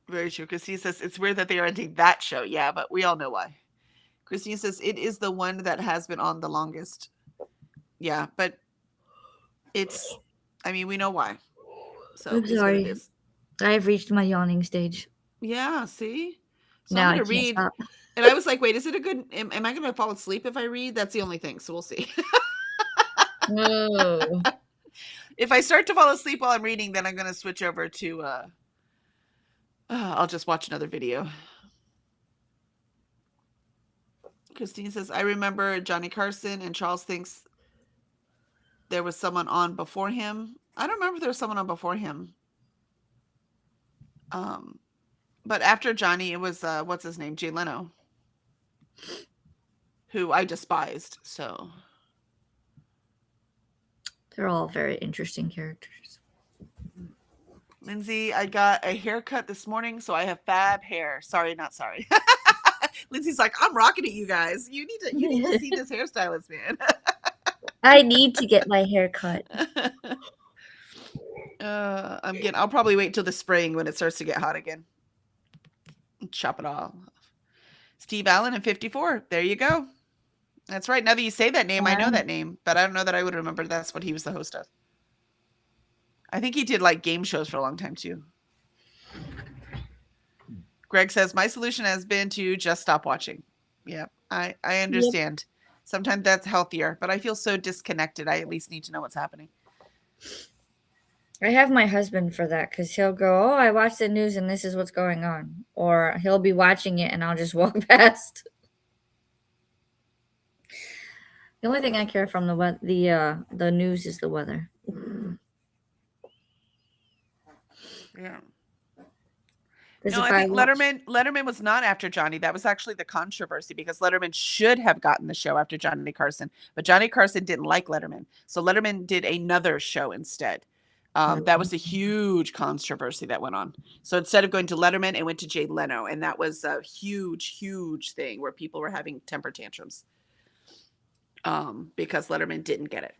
Very true. Christine says it's weird that they are ending that show. Yeah, but we all know why. Christine says it is the one that has been on the longest. Yeah, but it's, I mean, we know why. So I'm it is what it sorry. is. I have reached my yawning stage. Yeah, see? So I'm Now going I to can't read. stop. And I was like, wait, is it a good, am I going to fall asleep if I read? That's the only thing. So we'll see. Oh. If I start to fall asleep while I'm reading, then I'm going to switch over to, I'll just watch another video. Christine says, I remember Johnny Carson and Charles thinks there was someone on before him. I don't remember if there was someone on before him. But after Johnny, it was, what's his name? Jay Leno, who I despised. So They're all very interesting characters. Lindsay, I got a haircut this morning, so I have fab hair. Sorry, not sorry. Lindsay's like, I'm rocking it, you guys. You need to see this hairstylist, man. I need to get my hair cut. I'll probably wait till the spring when it starts to get hot again. Chop it all. Steve Allen and 54. There you go. That's right. Now that you say that name, I know that name, but I don't know that I would remember that's what he was the host of. I think he did like game shows for a long time too. Greg says, my solution has been to just stop watching. Yeah, I understand. Yep. Sometimes that's healthier, but I feel so disconnected. I at least need to know what's happening. I have my husband for that because he'll go, oh, I watched the news and this is what's going on. Or he'll be watching it and I'll just walk past. The only thing I care from the news is the weather. Yeah. No, I think Letterman was not after Johnny. That was actually the controversy because Letterman should have gotten the show after Johnny Carson, but Johnny Carson didn't like Letterman. So Letterman did another show instead. That was a huge controversy that went on. So instead of going to Letterman, it went to Jay Leno. And that was a huge, huge thing where people were having temper tantrums because Letterman didn't get it.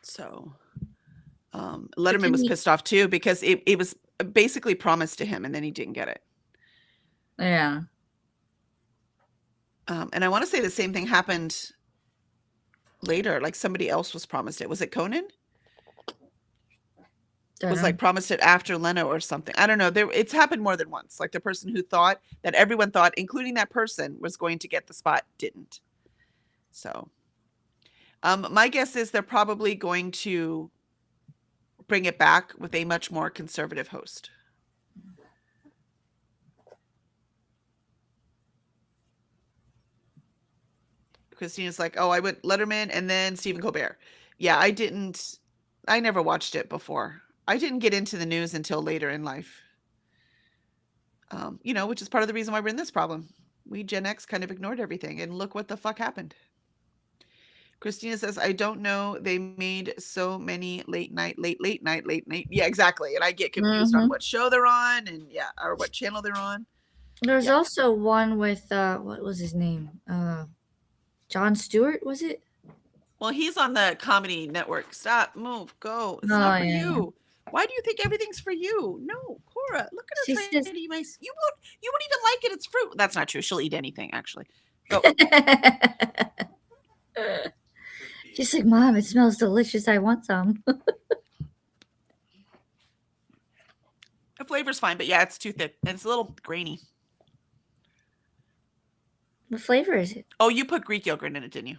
So Letterman was pissed off too because it was basically promised to him and then he didn't get it. Yeah. And I want to say the same thing happened later. Like somebody else was promised it. Was it Conan? Was like promised it after Leno or something. I don't know. It's happened more than once. Like the person who thought that everyone thought, including that person, was going to get the spot didn't. So my guess is they're probably going to bring it back with a much more conservative host. Christina's like, oh, I went Letterman and then Stephen Colbert. Yeah, I never watched it before. I didn't get into the news until later in life. Which is part of the reason why we're in this problem. We Gen X kind of ignored everything and look what the fuck happened. Christina says, I don't know. They made so many late night. Yeah, exactly. And I get confused on what show they're on or what channel they're on. There's also one with, what was his name? Jon Stewart, was it? Well, he's on the Comedy Network. Stop, move, go. It's not for you. Why do you think everything's for you? No, Cora, look at her trying to eat my. You won't even like it. It's fruit. That's not true. She'll eat anything, actually. Go. She's like, Mom, it smells delicious. I want some. The flavor's fine, but yeah, it's too thick and it's a little grainy. What flavor is it? Oh, you put Greek yogurt in it, didn't you?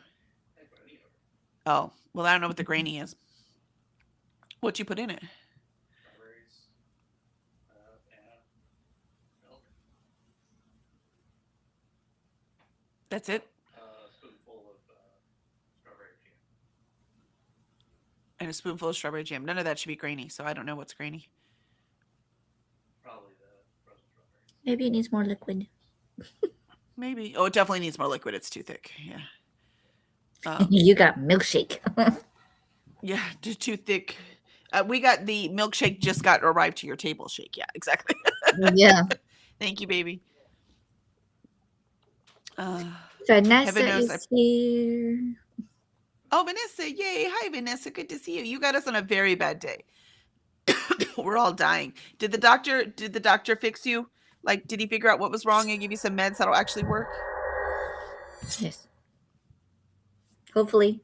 Oh, well, I don't know what the grainy is. What'd you put in it? That's it? And a spoonful of strawberry jam. None of that should be grainy, so I don't know what's grainy. Probably the frozen strawberry. Maybe it needs more liquid. Maybe. Oh, it definitely needs more liquid. It's too thick. Yeah. You got milkshake. Yeah, too thick. We got the milkshake just got arrived to your table shake. Yeah, exactly. Yeah. Thank you, baby. Vanessa is here. Oh, Vanessa. Yay. Hi, Vanessa. Good to see you. You got us on a very bad day. We're all dying. Did the doctor fix you? Like, did he figure out what was wrong and give you some meds that'll actually work? Yes. Hopefully.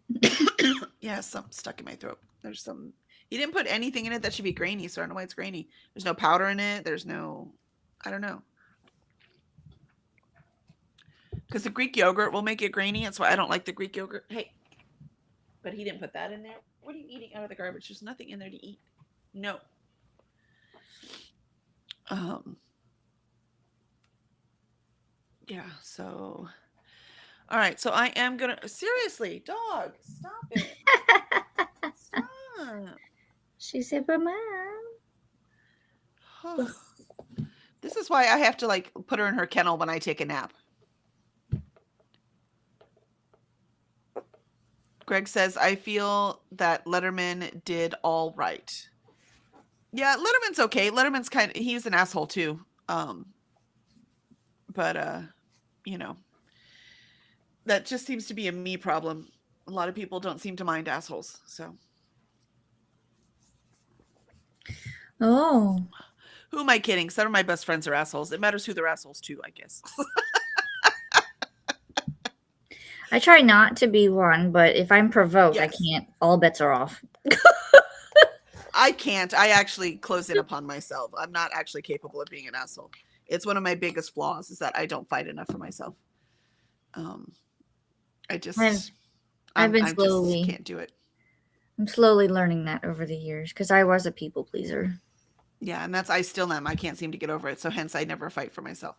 Yeah, something stuck in my throat. There's some. He didn't put anything in it that should be grainy, so I don't know why it's grainy. There's no powder in it. There's no. I don't know. Because the Greek yogurt will make it grainy. That's why I don't like the Greek yogurt. Hey, but he didn't put that in there. What are you eating out of the garbage? There's nothing in there to eat. No. Yeah, so all right, so I am gonna seriously, dog, stop it. Stop. She said, but mom. This is why I have to like put her in her kennel when I take a nap. Greg says, I feel that Letterman did all right. Yeah, Letterman's okay. Letterman's he's an asshole too. But you know, that just seems to be a me problem. A lot of people don't seem to mind assholes. So Oh. who am I kidding? Some of my best friends are assholes. It matters who they're assholes to, I guess. I try not to be one, but if I'm provoked, I Yes. can't. All bets are off. I can't. I actually close in upon myself. I'm not actually capable of being an asshole. It's one of my biggest flaws is that I don't fight enough for myself. I just, I've been I slowly. just can't do it. I'm slowly learning that over the years because I was a people pleaser. Yeah, and I still am. I can't seem to get over it. So hence I never fight for myself.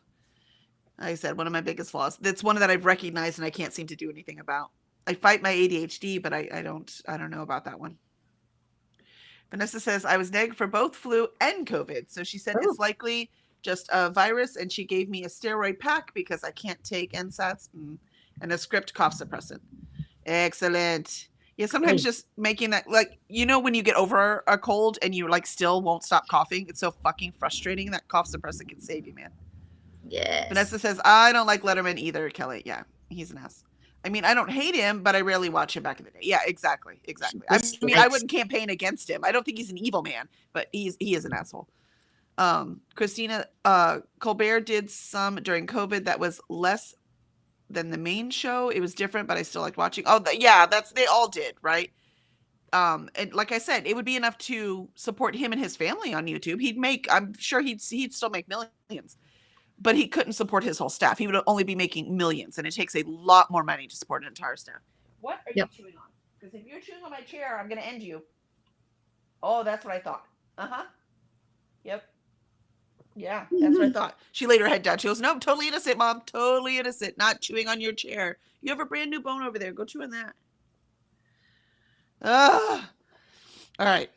Like I said, one of my biggest flaws. That's one that I've recognized and I can't seem to do anything about. I fight my ADHD, but I don't know about that one. Vanessa says I was negative for both flu and COVID. So she said Oh. it's likely just a virus, and she gave me a steroid pack because I can't take NSAIDs and a script cough suppressant. Excellent. Yeah, sometimes just making that, like, when you get over a cold and you like still won't stop coughing, it's so fucking frustrating. That cough suppressant can save you, man. Yes. Vanessa says I don't like Letterman either, Kelly. Yeah, he's an ass. I mean, I don't hate him, but I rarely watch him back in the day. Yeah, exactly. I mean, I wouldn't campaign against him. I don't think he's an evil man, but he is an asshole. Christina Colbert did some during COVID that was less than the main show. It was different, but I still liked watching. Oh, they all did, right? And like I said, it would be enough to support him and his family on YouTube. I'm sure he'd still make millions. But he couldn't support his whole staff. He would only be making millions, and it takes a lot more money to support an entire staff. What are you chewing on? Because if you're chewing on my chair, I'm going to end you. Oh, that's what I thought. Uh-huh. Yep. Yeah, that's what I thought. She laid her head down. She goes, no, totally innocent, Mom. Totally innocent. Not chewing on your chair. You have a brand new bone over there. Go chew on that. All right.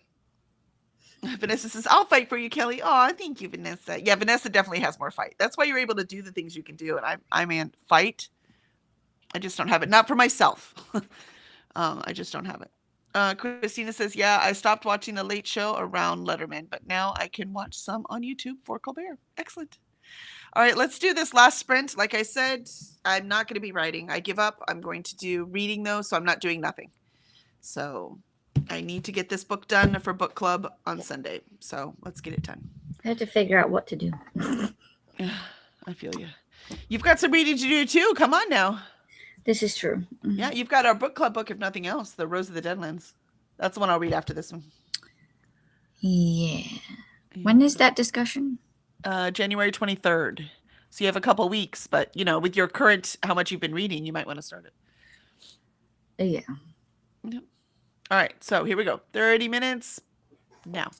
Vanessa says, I'll fight for you, Kelly. Oh, thank you, Vanessa. Yeah, Vanessa definitely has more fight. That's why you're able to do the things you can do. And I mean, fight. I just don't have it. Not for myself. I just don't have it. Christina says, yeah, I stopped watching The Late Show around Letterman, but now I can watch some on YouTube for Colbert. Excellent. All right, let's do this last sprint. Like I said, I'm not going to be writing. I give up. I'm going to do reading, though, so I'm not doing nothing. So I need to get this book done for book club on Sunday. So let's get it done. I have to figure out what to do. I feel you. You've got some reading to do, too. Come on now. This is true. Yeah, you've got our book club book, if nothing else, The Rose of the Deadlands. That's the one I'll read after this one. Yeah. When is that discussion? January 23rd. So you have a couple weeks, but, with your current, how much you've been reading, you might want to start it. Yeah. Yep. All right, so here we go. 30 minutes now.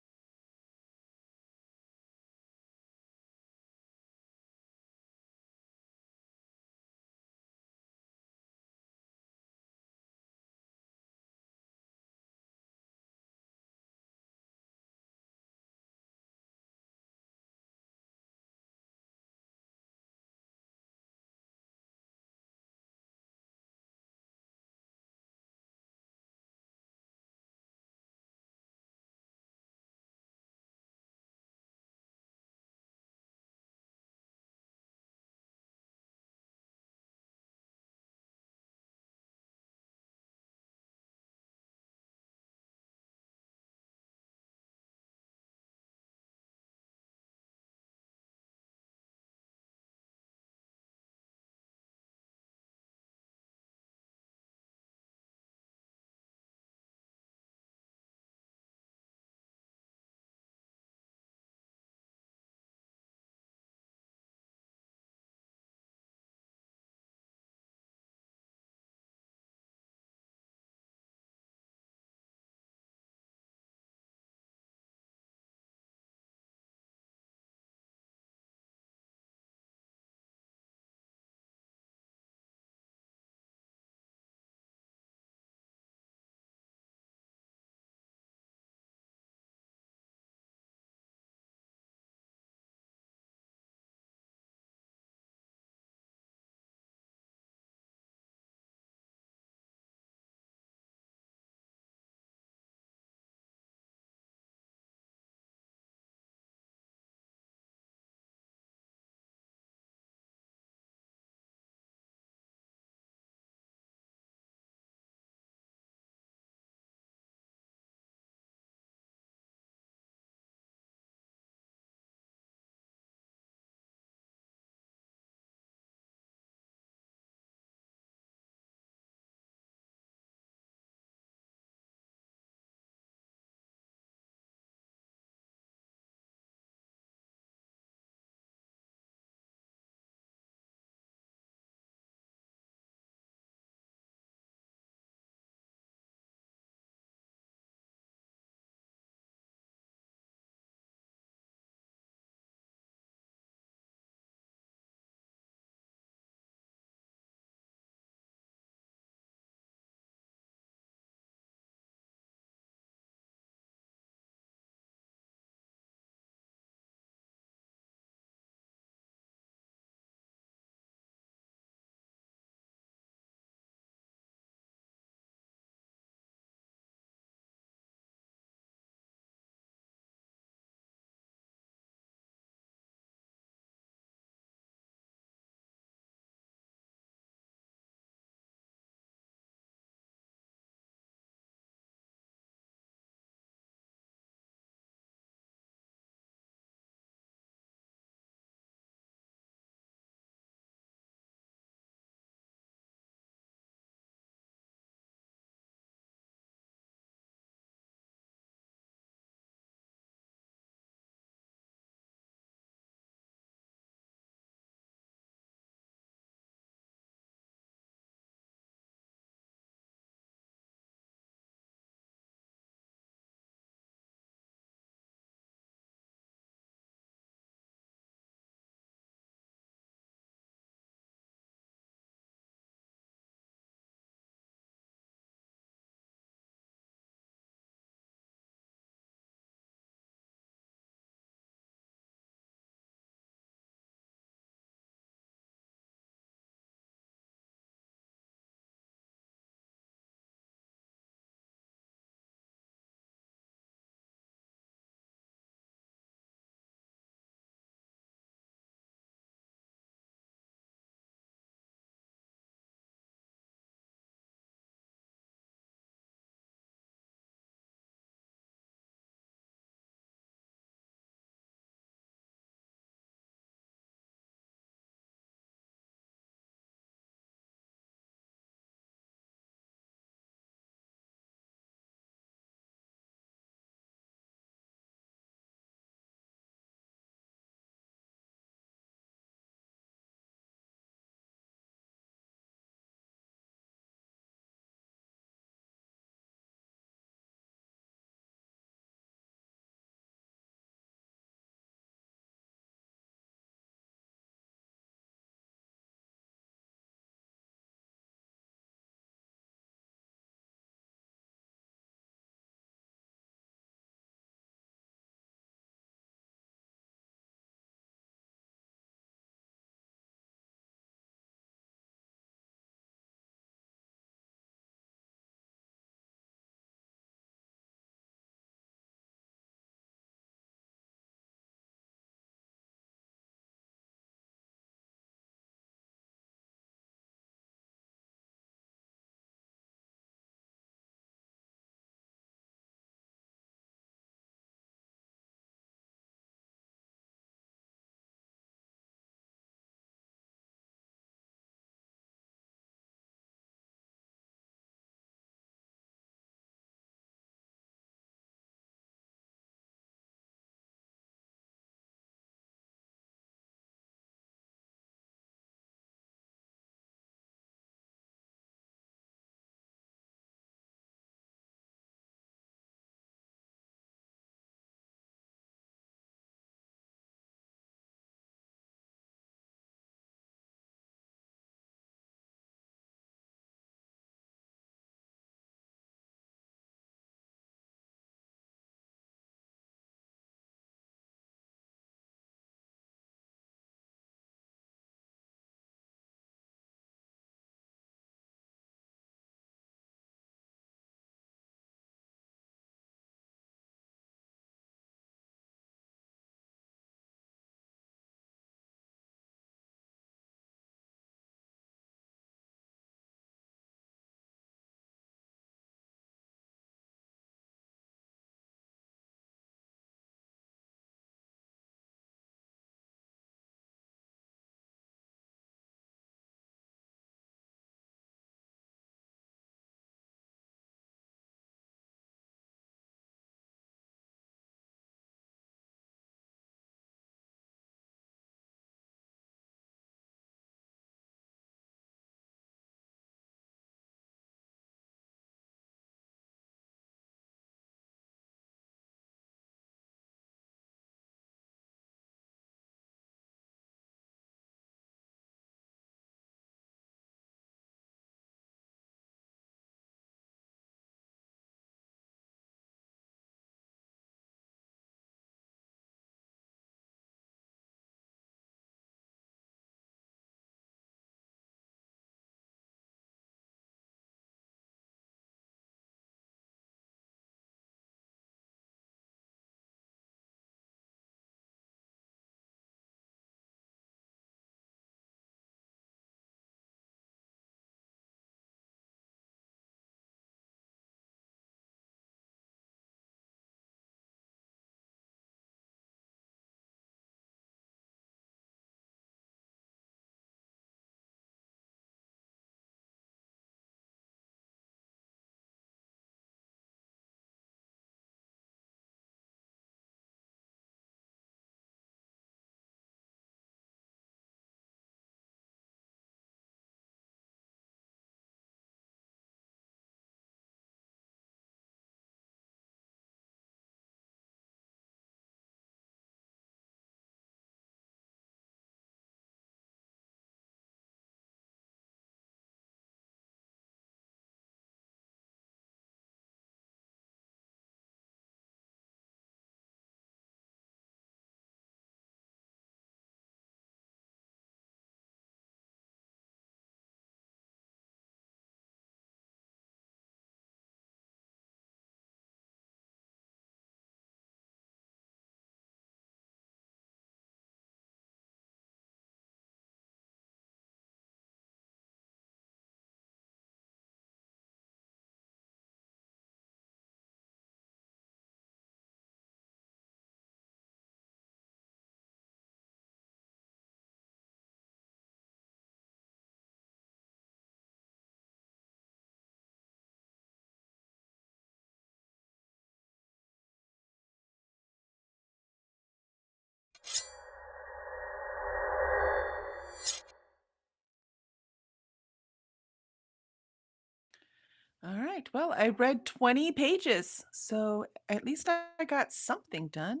All right. Well, I read 20 pages, so at least I got something done.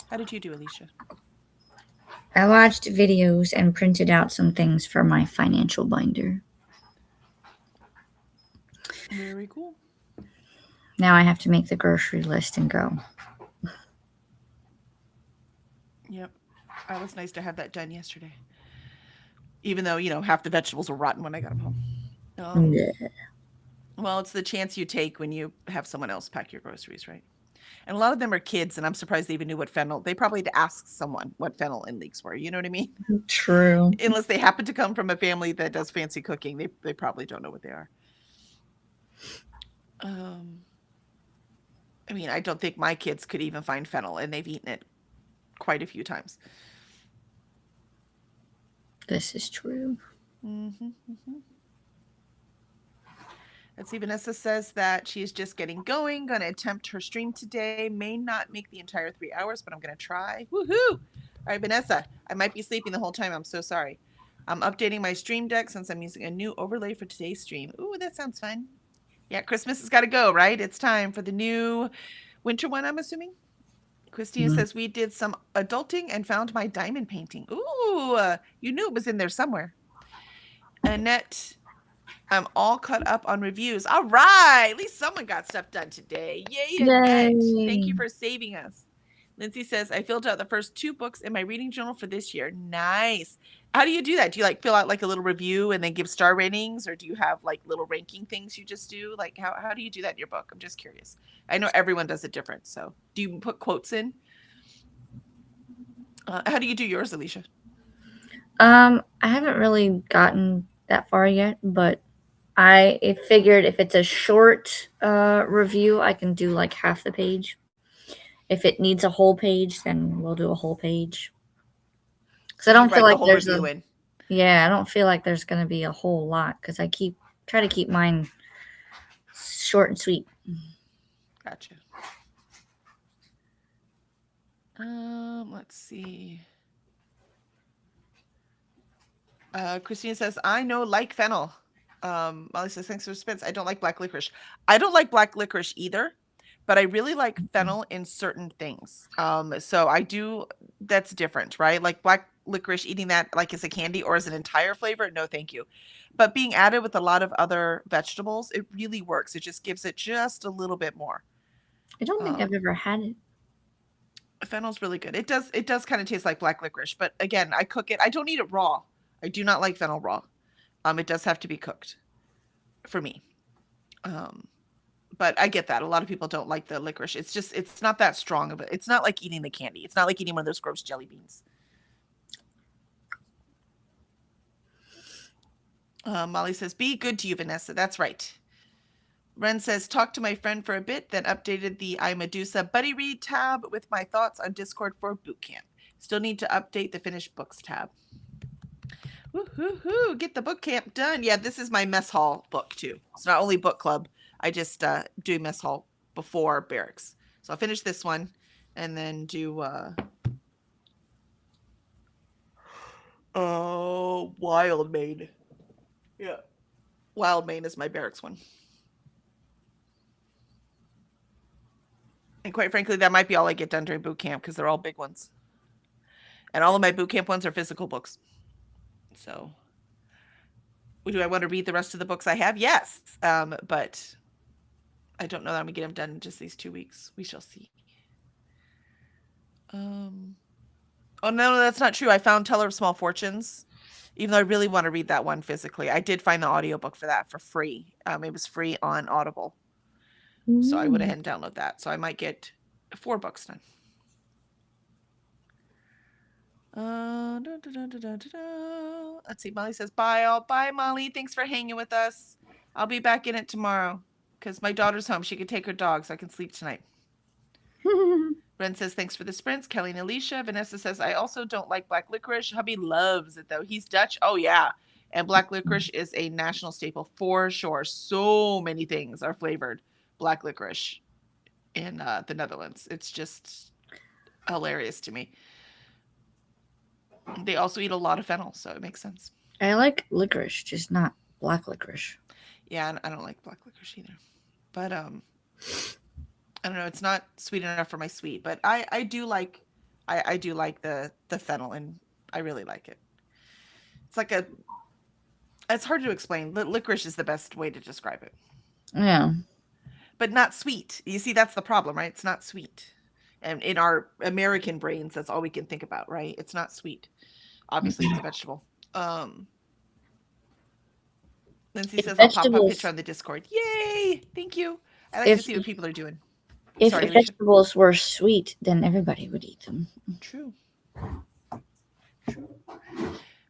How did you do, Alicia? I watched videos and printed out some things for my financial binder. Very cool. Now I have to make the grocery list and go. Yep. It was nice to have that done yesterday. Even though, half the vegetables were rotten when I got them home. Yeah. Well, it's the chance you take when you have someone else pack your groceries, right? And a lot of them are kids, and I'm surprised they even knew what fennel. They probably had to ask someone what fennel and leeks were. You know what I mean? True. Unless they happen to come from a family that does fancy cooking, they probably don't know what they are. I mean, I don't think my kids could even find fennel, and they've eaten it quite a few times. This is true. Let's see, Vanessa says that she's just getting going, going to attempt her stream today. May not make the entire 3 hours, but I'm going to try. Woohoo! All right, Vanessa, I might be sleeping the whole time. I'm so sorry. I'm updating my stream deck since I'm using a new overlay for today's stream. Ooh, that sounds fun. Yeah, Christmas has got to go, right? It's time for the new winter one, I'm assuming. Christina says we did some adulting and found my diamond painting. Ooh, you knew it was in there somewhere. Annette, I'm all caught up on reviews. All right, at least someone got stuff done today. Yay, Annette. Thank you for saving us. Lindsay says, I filled out the first 2 books in my reading journal for this year. Nice. How do you do that? Do you fill out a little review and then give star ratings, or do you have little ranking things you just do? How do you do that in your book? I'm just curious. I know everyone does it different. So do you put quotes in? How do you do yours, Alicia? I haven't really gotten that far yet, but I figured if it's a short review, I can do half the page. If it needs a whole page, then we'll do a whole page. Because I don't feel like there's I don't feel like there's going to be a whole lot because I try to keep mine short and sweet. Gotcha. Let's see. Christina says, I know like fennel. Molly says, thanks for the suspense. I don't like black licorice. I don't like black licorice either, but I really like fennel in certain things. So I do, that's different, right? Like black licorice, eating that as a candy or as an entire flavor, no thank you. But being added with a lot of other vegetables, it really works. It just gives it just a little bit more. I don't think I've ever had it. Fennel's really good. It does kind of taste like black licorice, but again, I cook it. I don't eat it raw. I do not like fennel raw. It does have to be cooked for me. But I get that. A lot of people don't like the licorice. It's not that strong of it. It's not like eating the candy. It's not like eating one of those gross jelly beans. Molly says, be good to you, Vanessa. That's right. Ren says, talk to my friend for a bit, then updated the iMedusa Buddy Read tab with my thoughts on Discord for boot camp. Still need to update the finished books tab. Woo-hoo-hoo, get the book camp done. Yeah, this is my mess hall book too. It's not only book club. I just do mess hall before barracks. So I'll finish this one and then do Wildmane. Yeah. Wildmane is my barracks one. And quite frankly, that might be all I get done during boot camp because they're all big ones. And all of my boot camp ones are physical books. So, do I want to read the rest of the books I have? Yes. But I don't know that I'm going to get them done in just these 2 weeks. We shall see. Oh, no, that's not true. I found Teller of Small Fortunes. Even though I really want to read that one physically. I did find the audiobook for that for free. It was free on Audible. So I went ahead and download that. So I might get 4 books done. Let's see. Molly says, bye all. Bye, Molly. Thanks for hanging with us. I'll be back in it tomorrow because my daughter's home. She can take her dog so I can sleep tonight. Ren says, thanks for the sprints. Kelly and Alicia. Vanessa says, I also don't like black licorice. Hubby loves it, though. He's Dutch. Oh, yeah. And black licorice is a national staple for sure. So many things are flavored black licorice in the Netherlands. It's just hilarious to me. They also eat a lot of fennel, so it makes sense. I like licorice, just not black licorice. Yeah, and I don't like black licorice either. But I don't know. It's not sweet enough for my sweet, but I do like I do like the fennel, and I really like it. It's like a it's hard to explain. Licorice is the best way to describe it, Yeah. but not sweet. You see, that's the problem, right? It's not sweet, and in our American brains, that's all we can think about, right? It's not sweet. Obviously, it's a vegetable. Um, Lindsay If says I'll pop a picture vegetables, on the Discord. Yay! Thank you. I like to if see what people are doing. if Sorry, Alicia. vegetables were sweet, then everybody would eat them. True.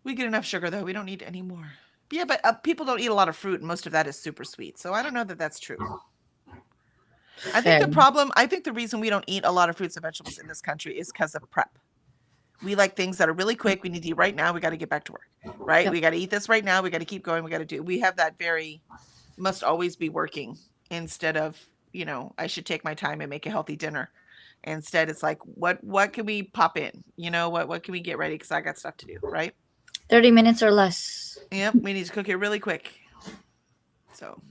We get enough sugar though. We don't need any more. Yeah, but people don't eat a lot of fruit, and most of that is super sweet. So I don't know that that's true. I think the Fair. problem, I think the reason we don't eat a lot of fruits and vegetables in this country is because of prep. We like things that are really quick. We need to eat right now. We got to get back to work, right? Yep. We got to eat this right now. We got to keep going. We got to do. We have that very must always be working instead of, you know, I should take my time and make a healthy dinner. Instead, it's like, what can we pop in? You know, what can we get ready? Because I got stuff to do, right? 30 minutes or less. Yep, we need to cook it really quick. So,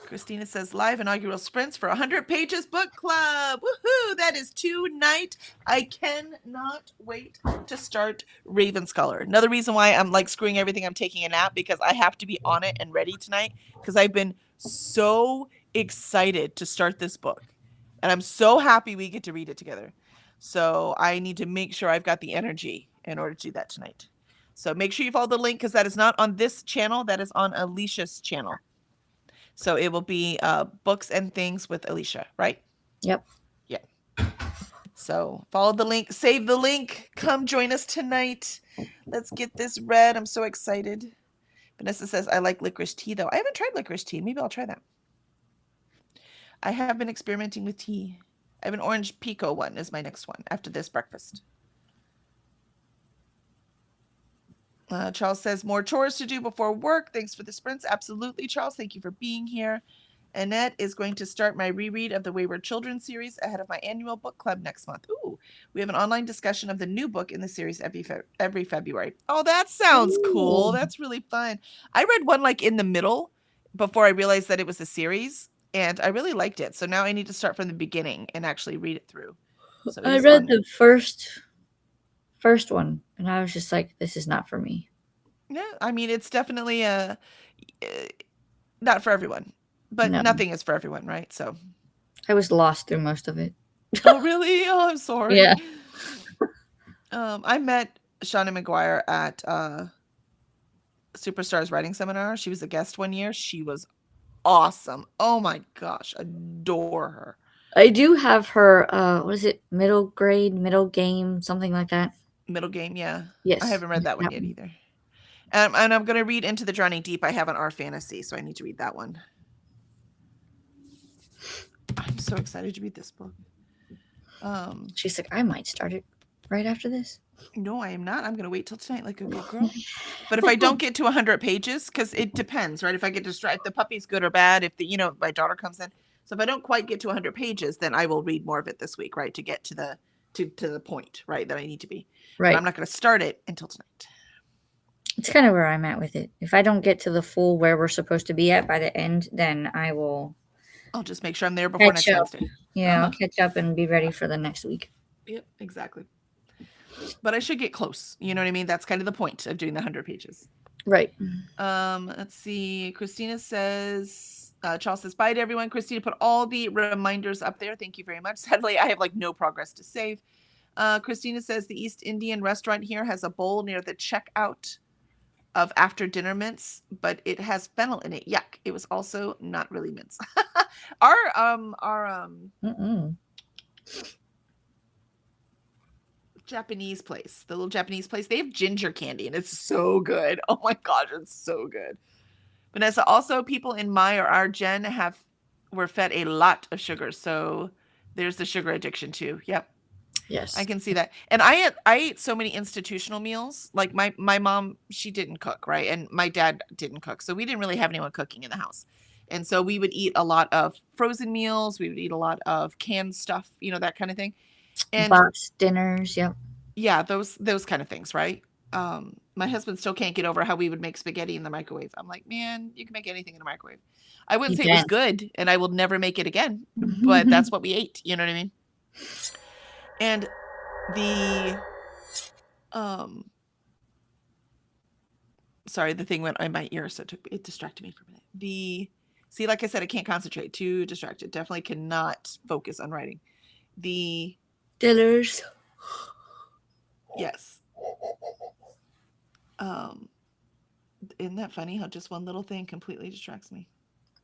Christina says live inaugural sprints for 100 pages book club. Woohoo! That is tonight. I cannot wait to start Ravenscolor. Another reason why I'm like screwing everything, I'm taking a nap because I have to be on it and ready tonight because I've been so excited to start this book. And I'm so happy we get to read it together. So I need to make sure I've got the energy in order to do that tonight. So make sure you follow the link because that is not on this channel. That is on Alicia's channel. So it will be books and things with Alicia, right? Yep. Yeah. So follow the link, save the link, come join us tonight. Let's get this read. I'm so excited. Vanessa says, I like licorice tea though. I haven't tried licorice tea. Maybe I'll try that. I have been experimenting with tea. I have an orange pico one is my next one after this breakfast. Charles says, more chores to do before work. Thanks for the sprints. Absolutely, Charles. Thank you for being here. Annette is going to start my reread of the Wayward Children series ahead of my annual book club next month. Ooh, we have an online discussion of the new book in the series every February. Oh, that sounds cool. That's really fun. I read one like in the middle before I realized that it was a series, and I really liked it. So now I need to start from the beginning and actually read it through. So I read the first one, and I was just like, this is not for me. Yeah, I mean, it's definitely not for everyone, but No. nothing is for everyone, right? So I was lost through most of it. oh really? Oh, I'm sorry. Yeah. I met Shauna McGuire at Superstars Writing Seminar. She was a guest one year. She was awesome. Oh my gosh, adore her. I do have her, what is it, middle game, something like that. Middle Game, yeah. Yes. I haven't read that one yet either. And I'm going to read Into the Drowning Deep. I have an R Fantasy, so I need to read that one. I'm so excited to read this book. She's like, I might start it right after this. No, I am not. I'm going to wait till tonight like a good girl. But if I don't get to 100 pages, because it depends, right? If I get distracted, if the puppy's good or bad, if the, my daughter comes in. So if I don't quite get to 100 pages, then I will read more of it this week, right? To get to the to the point, right? That I need to be. Right. But I'm not going to start it until tonight. It's kind of where I'm at with it. If I don't get to the full where we're supposed to be at by the end, then I'll just make sure I'm there before next Wednesday. Yeah, I'll catch up and be ready for the next week. Yep, exactly. But I should get close. You know what I mean? That's kind of the point of doing the 100 pages. Right. Let's see. Christina says, Charles says, bye to everyone. Christina put all the reminders up there. Thank you very much. Sadly, I have like no progress to save. Christina says the East Indian restaurant here has a bowl near the checkout of after dinner mints, but it has fennel in it. Yuck. It was also not really mints. Our Japanese place, the little Japanese place, they have ginger candy and it's so good. Oh my gosh, it's so good. Vanessa, also people in my or our gen were fed a lot of sugar, so there's the sugar addiction too. Yep. Yes, I can see that. And I ate so many institutional meals. Like my mom, she didn't cook, right? And my dad didn't cook. So we didn't really have anyone cooking in the house. And so we would eat a lot of frozen meals. We would eat a lot of canned stuff, that kind of thing. And box dinners, yep. Yeah, those kind of things, right? My husband still can't get over how we would make spaghetti in the microwave. I'm like, man, you can make anything in a microwave. I wouldn't You say it was can. good, and I will never make it again, but that's what we ate. You know what I mean? And the sorry, the thing went in my ear, so it distracted me for a minute. See, like I said, I can't concentrate. Too distracted. Definitely cannot focus on writing. Dillers. Yes. Isn't that funny how just one little thing completely distracts me?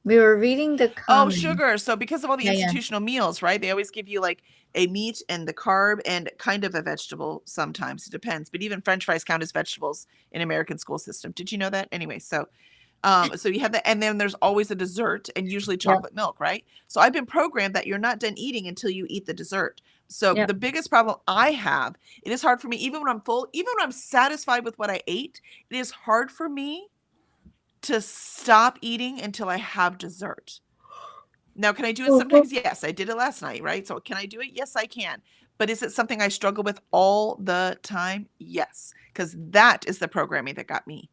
We were reading the Oh, comments. sugar. So because of all the Yeah, yeah. institutional meals, right? They always give you like a meat and the carb and kind of a vegetable sometimes. It depends. But even French fries count as vegetables in American school system. Did you know that? Anyway, so you have that, and then there's always a dessert and usually chocolate milk, right? So I've been programmed that you're not done eating until you eat the dessert. So Yep. the biggest problem I have, it is hard for me, even when I'm full, even when I'm satisfied with what I ate, it is hard for me to stop eating until I have dessert. Now, can I do it sometimes? Yes, I did it last night, right? So can I do it? Yes, I can. But is it something I struggle with all the time? Yes, because that is the programming that got me.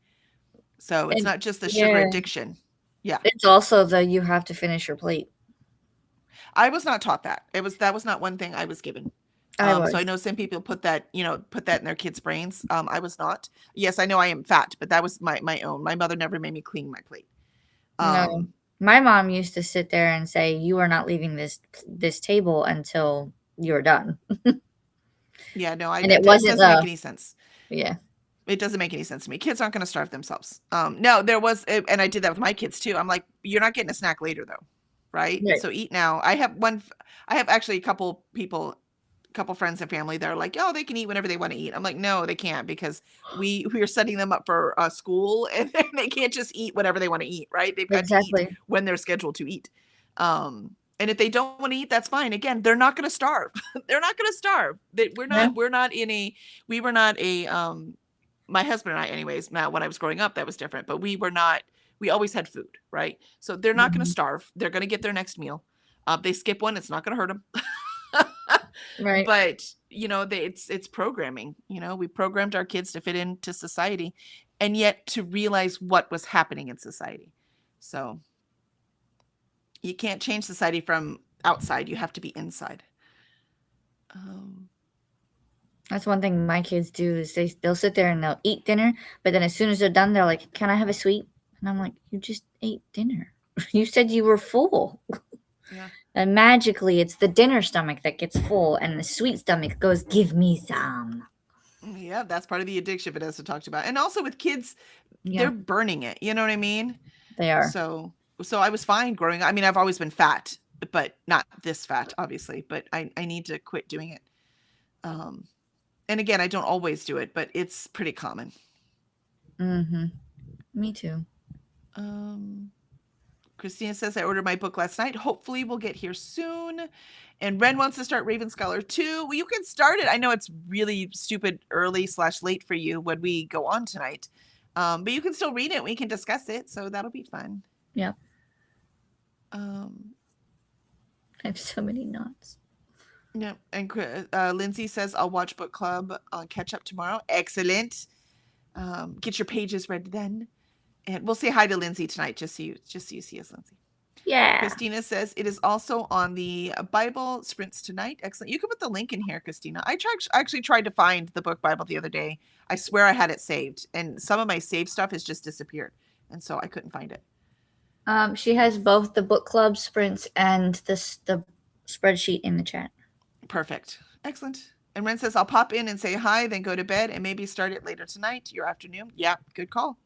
So it's And not just the sugar yeah, addiction. Yeah. it's also the you have to finish your plate. I was not taught that. That was not one thing I was given. I So I was. know some people put that in their kids' brains. I was not. Yes, I know I am fat, but that was my own. My mother never made me clean my plate. No. My mom used to sit there and say, "You are not leaving this table until you're done." Yeah, no, And it it wasn't doesn't make any sense. yeah. It doesn't make any sense to me. Kids aren't going to starve themselves. No, there was, and I did that with my kids too. I'm like, you're not getting a snack later though, right? Right. So eat now. I have actually a couple friends and family that are like, oh, they can eat whenever they want to eat. I'm like, no, they can't, because we are setting them up for school, and they can't just eat whatever they want to eat, right? They've got to eat Exactly. when they're scheduled to eat. And if they don't want to eat, that's fine. Again, they're not going to starve. They're not going to starve. Yeah. We were not a, my husband and I, anyways, now when I was growing up, that was different, but we always had food, right? So they're not going to Mhm. starve. They're going to get their next meal. They skip one, it's not going to hurt them. Right. But it's programming. We programmed our kids to fit into society, and yet to realize what was happening in society. So you can't change society from outside. You have to be inside. That's one thing my kids do is they'll sit there and they'll eat dinner, but then as soon as they're done, they're like, "Can I have a sweet?" And I'm like, "You just ate dinner. You said you were full." Yeah. And magically, it's the dinner stomach that gets full, and the sweet stomach goes, "Give me some." Yeah, that's part of the addiction Vanessa talked about. And also with kids, Yeah, they're burning it. You know what I mean? they are. So I was fine growing up. I mean, I've always been fat, but not this fat, obviously. But I need to quit doing it. And again, I don't always do it, but it's pretty common. Mm-hmm. Me too. Christina says, I ordered my book last night. Hopefully we'll get here soon. And Ren wants to start Raven Scholar too. Well, you can start it. I know it's really stupid early / late for you when we go on tonight. But you can still read it. We can discuss it. So that'll be fun. Yep. I have so many knots. Yeah. And Lindsay says, I'll watch book club. I'll catch up tomorrow. Excellent. Get your pages ready then. And we'll say hi to Lindsay tonight, just so you see us, Lindsay. Yeah. Christina says it is also on the Bible Sprints tonight. Excellent. You can put the link in here, Christina. I actually tried to find the book Bible the other day. I swear I had it saved, and some of my saved stuff has just disappeared, and so I couldn't find it. She has both the book club sprints and the spreadsheet in the chat. Perfect. Excellent. And Ren says, I'll pop in and say hi, then go to bed and maybe start it later tonight, your afternoon. Yeah, good call.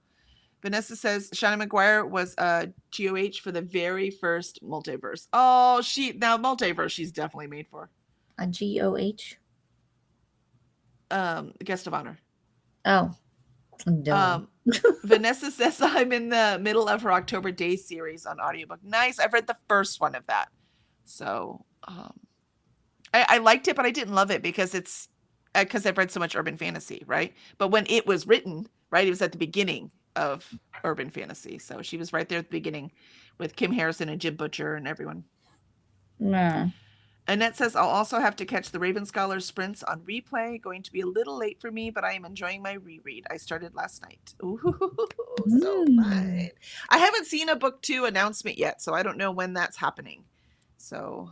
Vanessa says Shannon McGuire was a GOH for the very first multiverse. Oh, multiverse she's definitely made for. A GOH? Guest of honor. Oh. Vanessa says I'm in the middle of her October Days series on audiobook. Nice. I've read the first one of that. So I liked it, but I didn't love it because I've read so much urban fantasy, right? But when it was written, right, it was at the beginning of urban fantasy. So she was right there at the beginning with Kim Harrison and Jim Butcher and everyone. No. Annette says, I'll also have to catch the Raven Scholar sprints on replay. Going to be a little late for me, but I am enjoying my reread. I started last night. Ooh, so fun. I haven't seen a book 2 announcement yet, so I don't know when that's happening. So.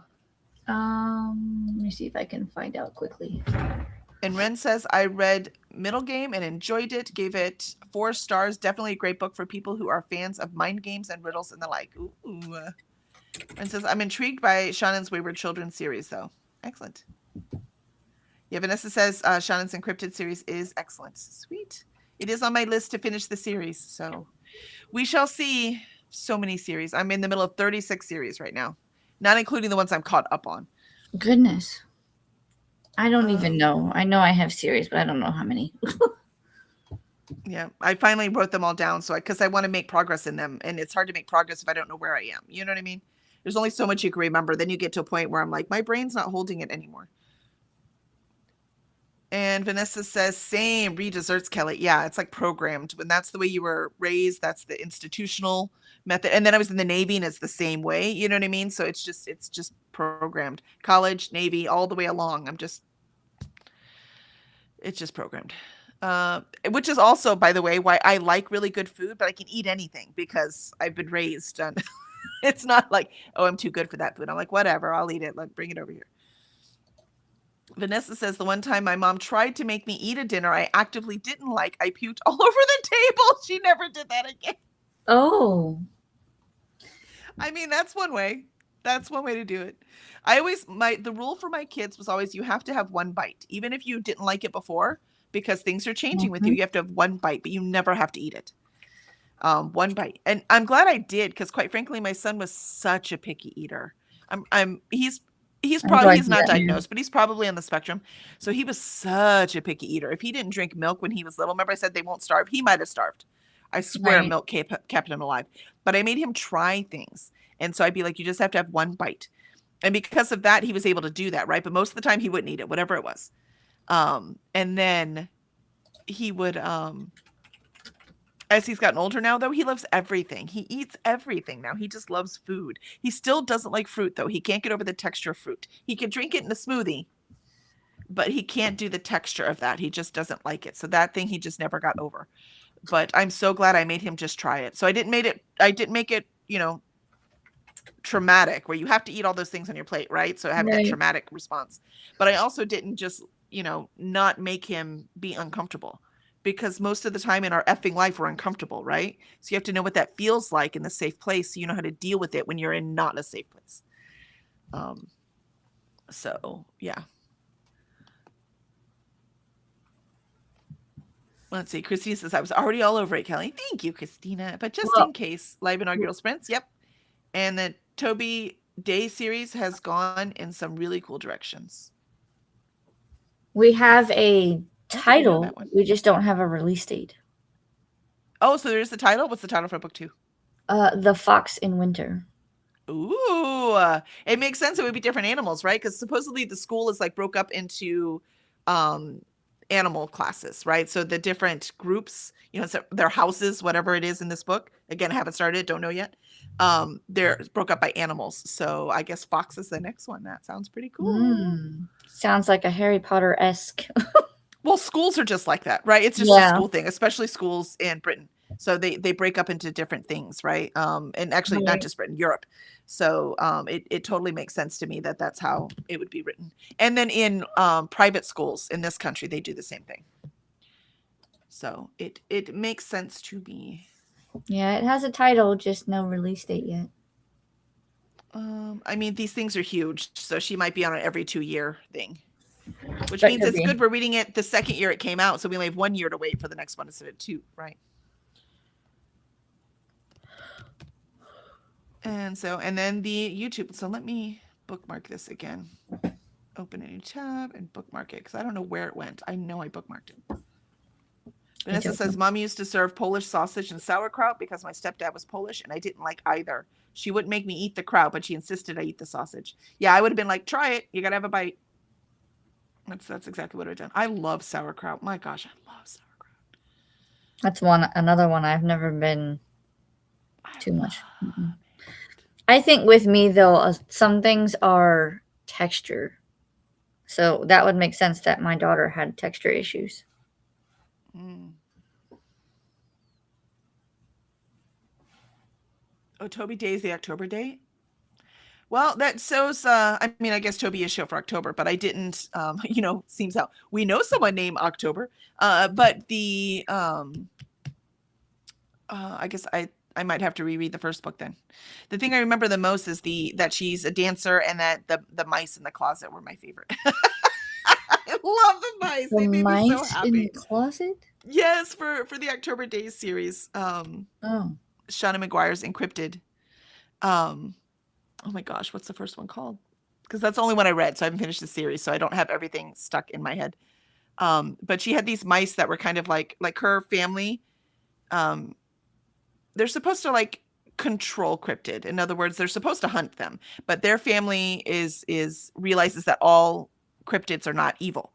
Let me see if I can find out quickly. And Ren says, I read Middle Game and enjoyed it. Gave it 4 stars. Definitely a great book for people who are fans of mind games and riddles and the like. Ooh. Ren says, I'm intrigued by Shannon's Wayward Children series, though. Excellent. Yeah, Vanessa says Shannon's Encrypted series is excellent. Sweet. It is on my list to finish the series, so we shall see. So many series. I'm in the middle of 36 series right now, not including the ones I'm caught up on. Goodness. I don't even know. I know I have series, but I don't know how many. Yeah, I finally wrote them all down, so because I want to make progress in them, and it's hard to make progress if I don't know where I am. You know what I mean? There's only so much you can remember. Then you get to a point where I'm like, my brain's not holding it anymore. And Vanessa says, same, read desserts, Kelly. Yeah, it's like programmed. When that's the way you were raised, that's the institutional method. And then I was in the Navy and it's the same way. You know what I mean? So it's just programmed. College, Navy, all the way along. It's just programmed. Which is also, by the way, why I like really good food, but I can eat anything because I've been raised on. It's not like, oh, I'm too good for that food. I'm like, whatever, I'll eat it. Like, bring it over here. Vanessa says, the one time my mom tried to make me eat a dinner I actively didn't like, I puked all over the table. She never did that again. Oh. I mean, that's one way. That's one way to do it. The rule for my kids was always you have to have one bite, even if you didn't like it before, because things are changing with you. You have to have one bite, but you never have to eat it. One bite. And I'm glad I did, because quite frankly, my son was such a picky eater. He's not diagnosed, but he's probably on the spectrum. So he was such a picky eater. If he didn't drink milk when he was little, remember I said they won't starve? He might have starved. I swear milk kept him alive. But I made him try things. And so I'd be like, you just have to have one bite. And because of that, he was able to do that, right? But most of the time he wouldn't eat it, whatever it was. And then he would, as he's gotten older now, though, he loves everything. He eats everything now. He just loves food. He still doesn't like fruit, though. He can't get over the texture of fruit. He can drink it in a smoothie, but he can't do the texture of that. He just doesn't like it. So that thing he just never got over. But I'm so glad I made him just try it. So I didn't make it, traumatic where you have to eat all those things on your plate, right? So I have that traumatic response. But I also didn't just, not make him be uncomfortable. Because most of the time in our effing life, we're uncomfortable, right? So you have to know what that feels like in the safe place. So you know how to deal with it when you're in not a safe place. So, yeah. Let's see. Christina says, I was already all over it, Kelly. Thank you, Christina. But just in case, live inaugural sprints. Yep. And the Toby Day series has gone in some really cool directions. We have a title. We just don't have a release date. Oh, so there's the title? What's the title for book 2? The Fox in Winter. Ooh, it makes sense. It would be different animals, right? Because supposedly the school is like broke up into animal classes, right? So the different groups, so their houses, whatever it is in this book. Again, I haven't started, don't know yet. They're broke up by animals. So I guess Fox is the next one. That sounds pretty cool. Sounds like a Harry Potter-esque. Well, schools are just like that, right? It's just a school thing, especially schools in Britain. So they break up into different things, right? And actually not just Britain, Europe. So it totally makes sense to me that that's how it would be written. And then in private schools in this country, they do the same thing. So it makes sense to me. Yeah, it has a title, just no release date yet. I mean, these things are huge. So she might be on an every 2-year thing. Which means it's good we're reading it the second year it came out, so we only have 1 year to wait for the next one instead of 2, right? And then the YouTube. So let me bookmark this again. Open a new tab and bookmark it because I don't know where it went. I know I bookmarked it. Vanessa says, Mom used to serve Polish sausage and sauerkraut because my stepdad was Polish and I didn't like either. She wouldn't make me eat the kraut, but she insisted I eat the sausage. Yeah, I would have been like, try it. You got to have a bite. That's exactly what I've done. I love sauerkraut. My gosh, I love sauerkraut. That's another one I've never been too much. I think with me though, some things are texture. So that would make sense that my daughter had texture issues. Mm. Oh, Toby Day is the October date? Well, that shows, I mean, I guess Toby is show for October, but I didn't, seems how we know someone named October. But I guess I might have to reread the first book then. The thing I remember the most is that she's a dancer and that the mice in the closet were my favorite. I love the mice. The They made me so mice in the happy. closet? Yes, for the October Days series. Oh. Shauna McGuire's Encrypted. Oh my gosh, what's the first one called? Because that's the only one I read, so I haven't finished the series, so I don't have everything stuck in my head. But she had these mice that were kind of like her family. They're supposed to like control cryptid. In other words, they're supposed to hunt them, but their family realizes that all cryptids are not evil,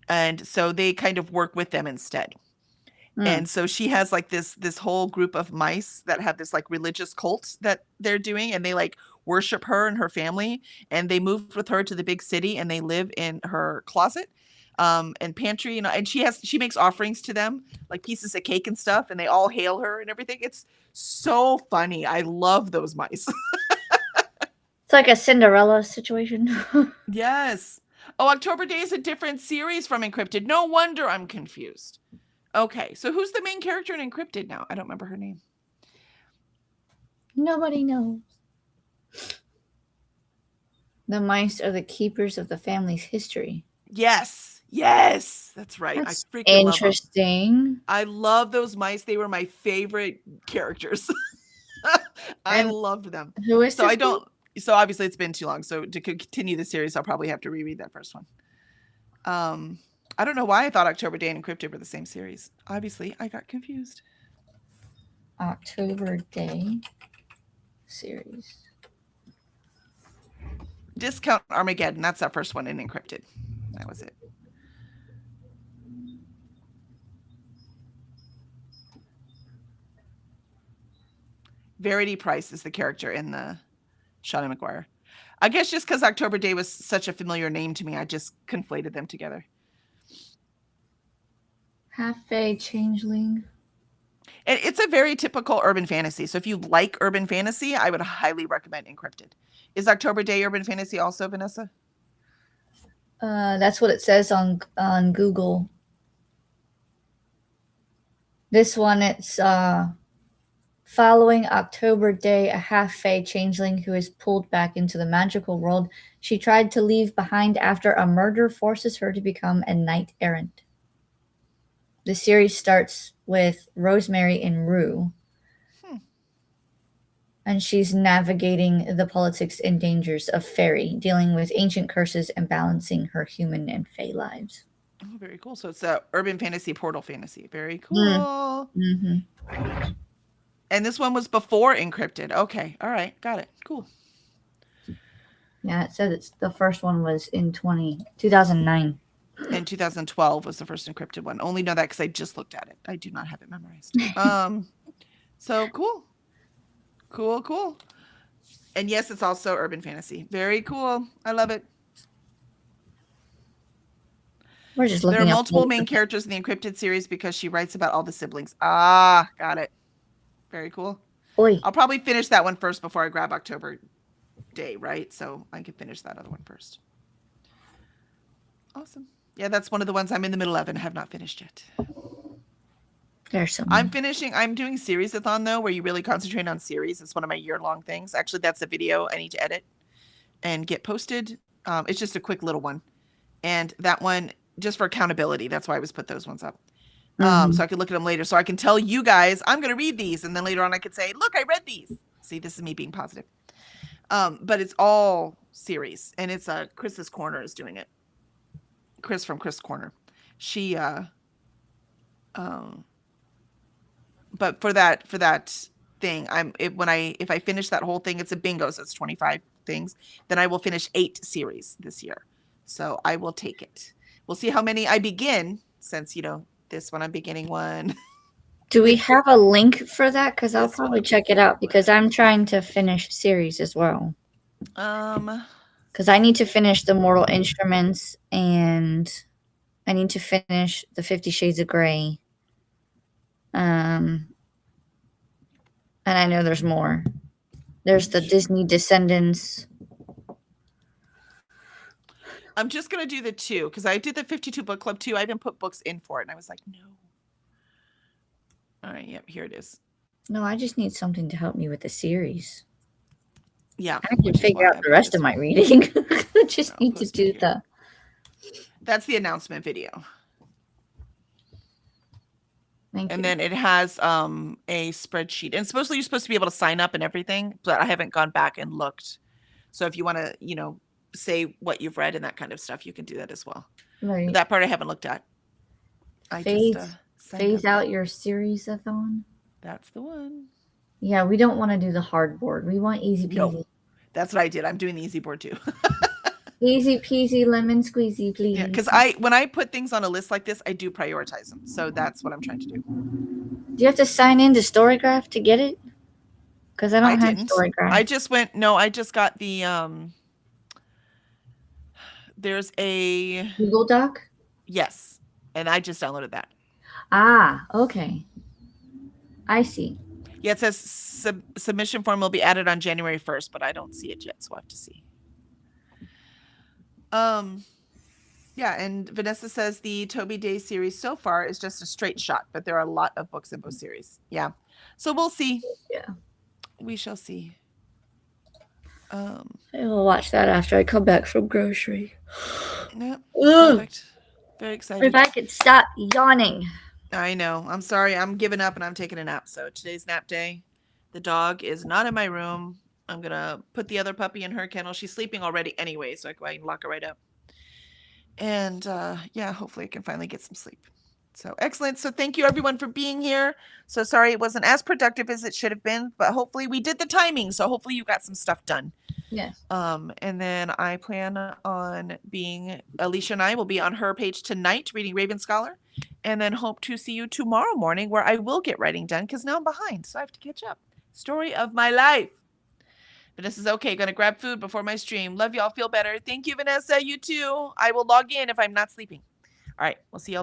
and so they kind of work with them instead. And so she has like this whole group of mice that have this like religious cult that they're doing, and they like worship her and her family, and they moved with her to the big city, and they live in her closet and pantry, and she makes offerings to them, like pieces of cake and stuff, and they all hail her and everything. It's so funny. I love those mice. It's like a Cinderella situation. Yes. Oh, October Day is a different series from Encrypted. No wonder I'm confused. Okay, so who's the main character in Encrypted now? I don't remember her name. Nobody knows. The mice are the keepers of the family's history. Yes, that's right. That's I freaking interesting. love them. I love those mice. They were my favorite characters. I loved them. Who is So this I don't. So obviously it's been too long. So to continue the series, I'll probably have to reread that first one. I don't know why I thought October Day and Encrypted were the same series. Obviously, I got confused. October Day series. Discount Armageddon. That's our first one in Encrypted. That was it. Verity Price is the character in the Shauna McGuire. I guess just because October Day was such a familiar name to me, I just conflated them together. Half-Fae Changeling. And it's a very typical urban fantasy. So if you like urban fantasy, I would highly recommend Encrypted. Is October Day urban fantasy also, Vanessa? That's what it says on Google. This one, it's following October Day, a half-fae changeling who is pulled back into the magical world she tried to leave behind after a murder forces her to become a knight-errant. The series starts with Rosemary and Rue. And she's navigating the politics and dangers of fairy, dealing with ancient curses and balancing her human and fae lives. Oh, very cool. So it's a urban fantasy, portal fantasy. Very cool. Mm-hmm. And this one was before Encrypted. Okay. All right. Got it. Cool. Yeah, it says the first one was in 2009. And 2012 was the first Encrypted one. Only know that because I just looked at it. I do not have it memorized. So cool. Cool. And yes, it's also urban fantasy. Very cool. I love it. We're just looking. There are multiple main characters in the Encrypted series because she writes about all the siblings. Ah, got it. Very cool. Oy. I'll probably finish that one first before I grab October Day, right? So I can finish that other one first. Awesome. Yeah, that's one of the ones I'm in the middle of and have not finished yet. There's some. I'm doing series-a-thon though, where you really concentrate on series. It's one of my year-long things. Actually, that's a video I need to edit and get posted. It's just a quick little one. And that one, just for accountability, that's why I was put those ones up. So I could look at them later. So I can tell you guys, I'm going to read these. And then later on I could say, look, I read these. See, this is me being positive. But it's all series. And it's Chris's Corner is doing it. Chris from Chris Corner. She, but for that thing, if I finish that whole thing, it's a bingo. So it's 25 things. Then I will finish 8 series this year. So I will take it. We'll see how many I begin since, this one I'm beginning one. Do we have a link for that? Because I'll probably check it out because I'm trying to finish series as well. Because I need to finish the Mortal Instruments and I need to finish the 50 Shades of Grey. And I know there's more. There's the Disney Descendants. I'm just going to do the 2 because I did the 52 book club too. I even put books in for it and I was like, no. All right, yep, here it is. No, I just need something to help me with the series. Yeah. I can figure out the rest of my reading. I just need to do the. That's the announcement video. Thank you. And then it has a spreadsheet. And supposedly you're supposed to be able to sign up and everything, but I haven't gone back and looked. So if you want to, you know, say what you've read and that kind of stuff, you can do that as well. Right. That part I haven't looked at. Phase out your series-a-thon. That's the one. Yeah, we don't want to do the hard board. We want easy peasy. No, that's what I did. I'm doing the easy board too. Easy peasy lemon squeezy, please. Yeah, because when I put things on a list like this, I do prioritize them. So that's what I'm trying to do. Do you have to sign into Storygraph to get it? Because I don't have Storygraph. I just went. No, I just got the. There's a Google Doc. Yes, and I just downloaded that. Ah, okay. I see. Yeah, it says submission form will be added on January 1st, but I don't see it yet, so I have to see. Yeah, and Vanessa says the Toby Day series so far is just a straight shot, but there are a lot of books in both series. Yeah, so we'll see. Yeah, we shall see. I will watch that after I come back from grocery. Yeah, perfect. Very excited. If I could stop yawning. I know. I'm sorry. I'm giving up and I'm taking a nap. So today's nap day. The dog is not in my room. I'm going to put the other puppy in her kennel. She's sleeping already anyway, so I can lock her right up. And yeah, hopefully I can finally get some sleep. So excellent. So thank you everyone for being here. So sorry it wasn't as productive as it should have been, but hopefully we did the timing. So hopefully you got some stuff done. Yes. And then I plan on Alicia and I will be on her page tonight reading Raven Scholar, and then hope to see you tomorrow morning where I will get writing done because now I'm behind, so I have to catch up. Story of my life. Vanessa's okay. Gonna grab food before my stream. Love y'all. Feel better. Thank you, Vanessa. You too. I will log in if I'm not sleeping. All right. We'll see y'all later.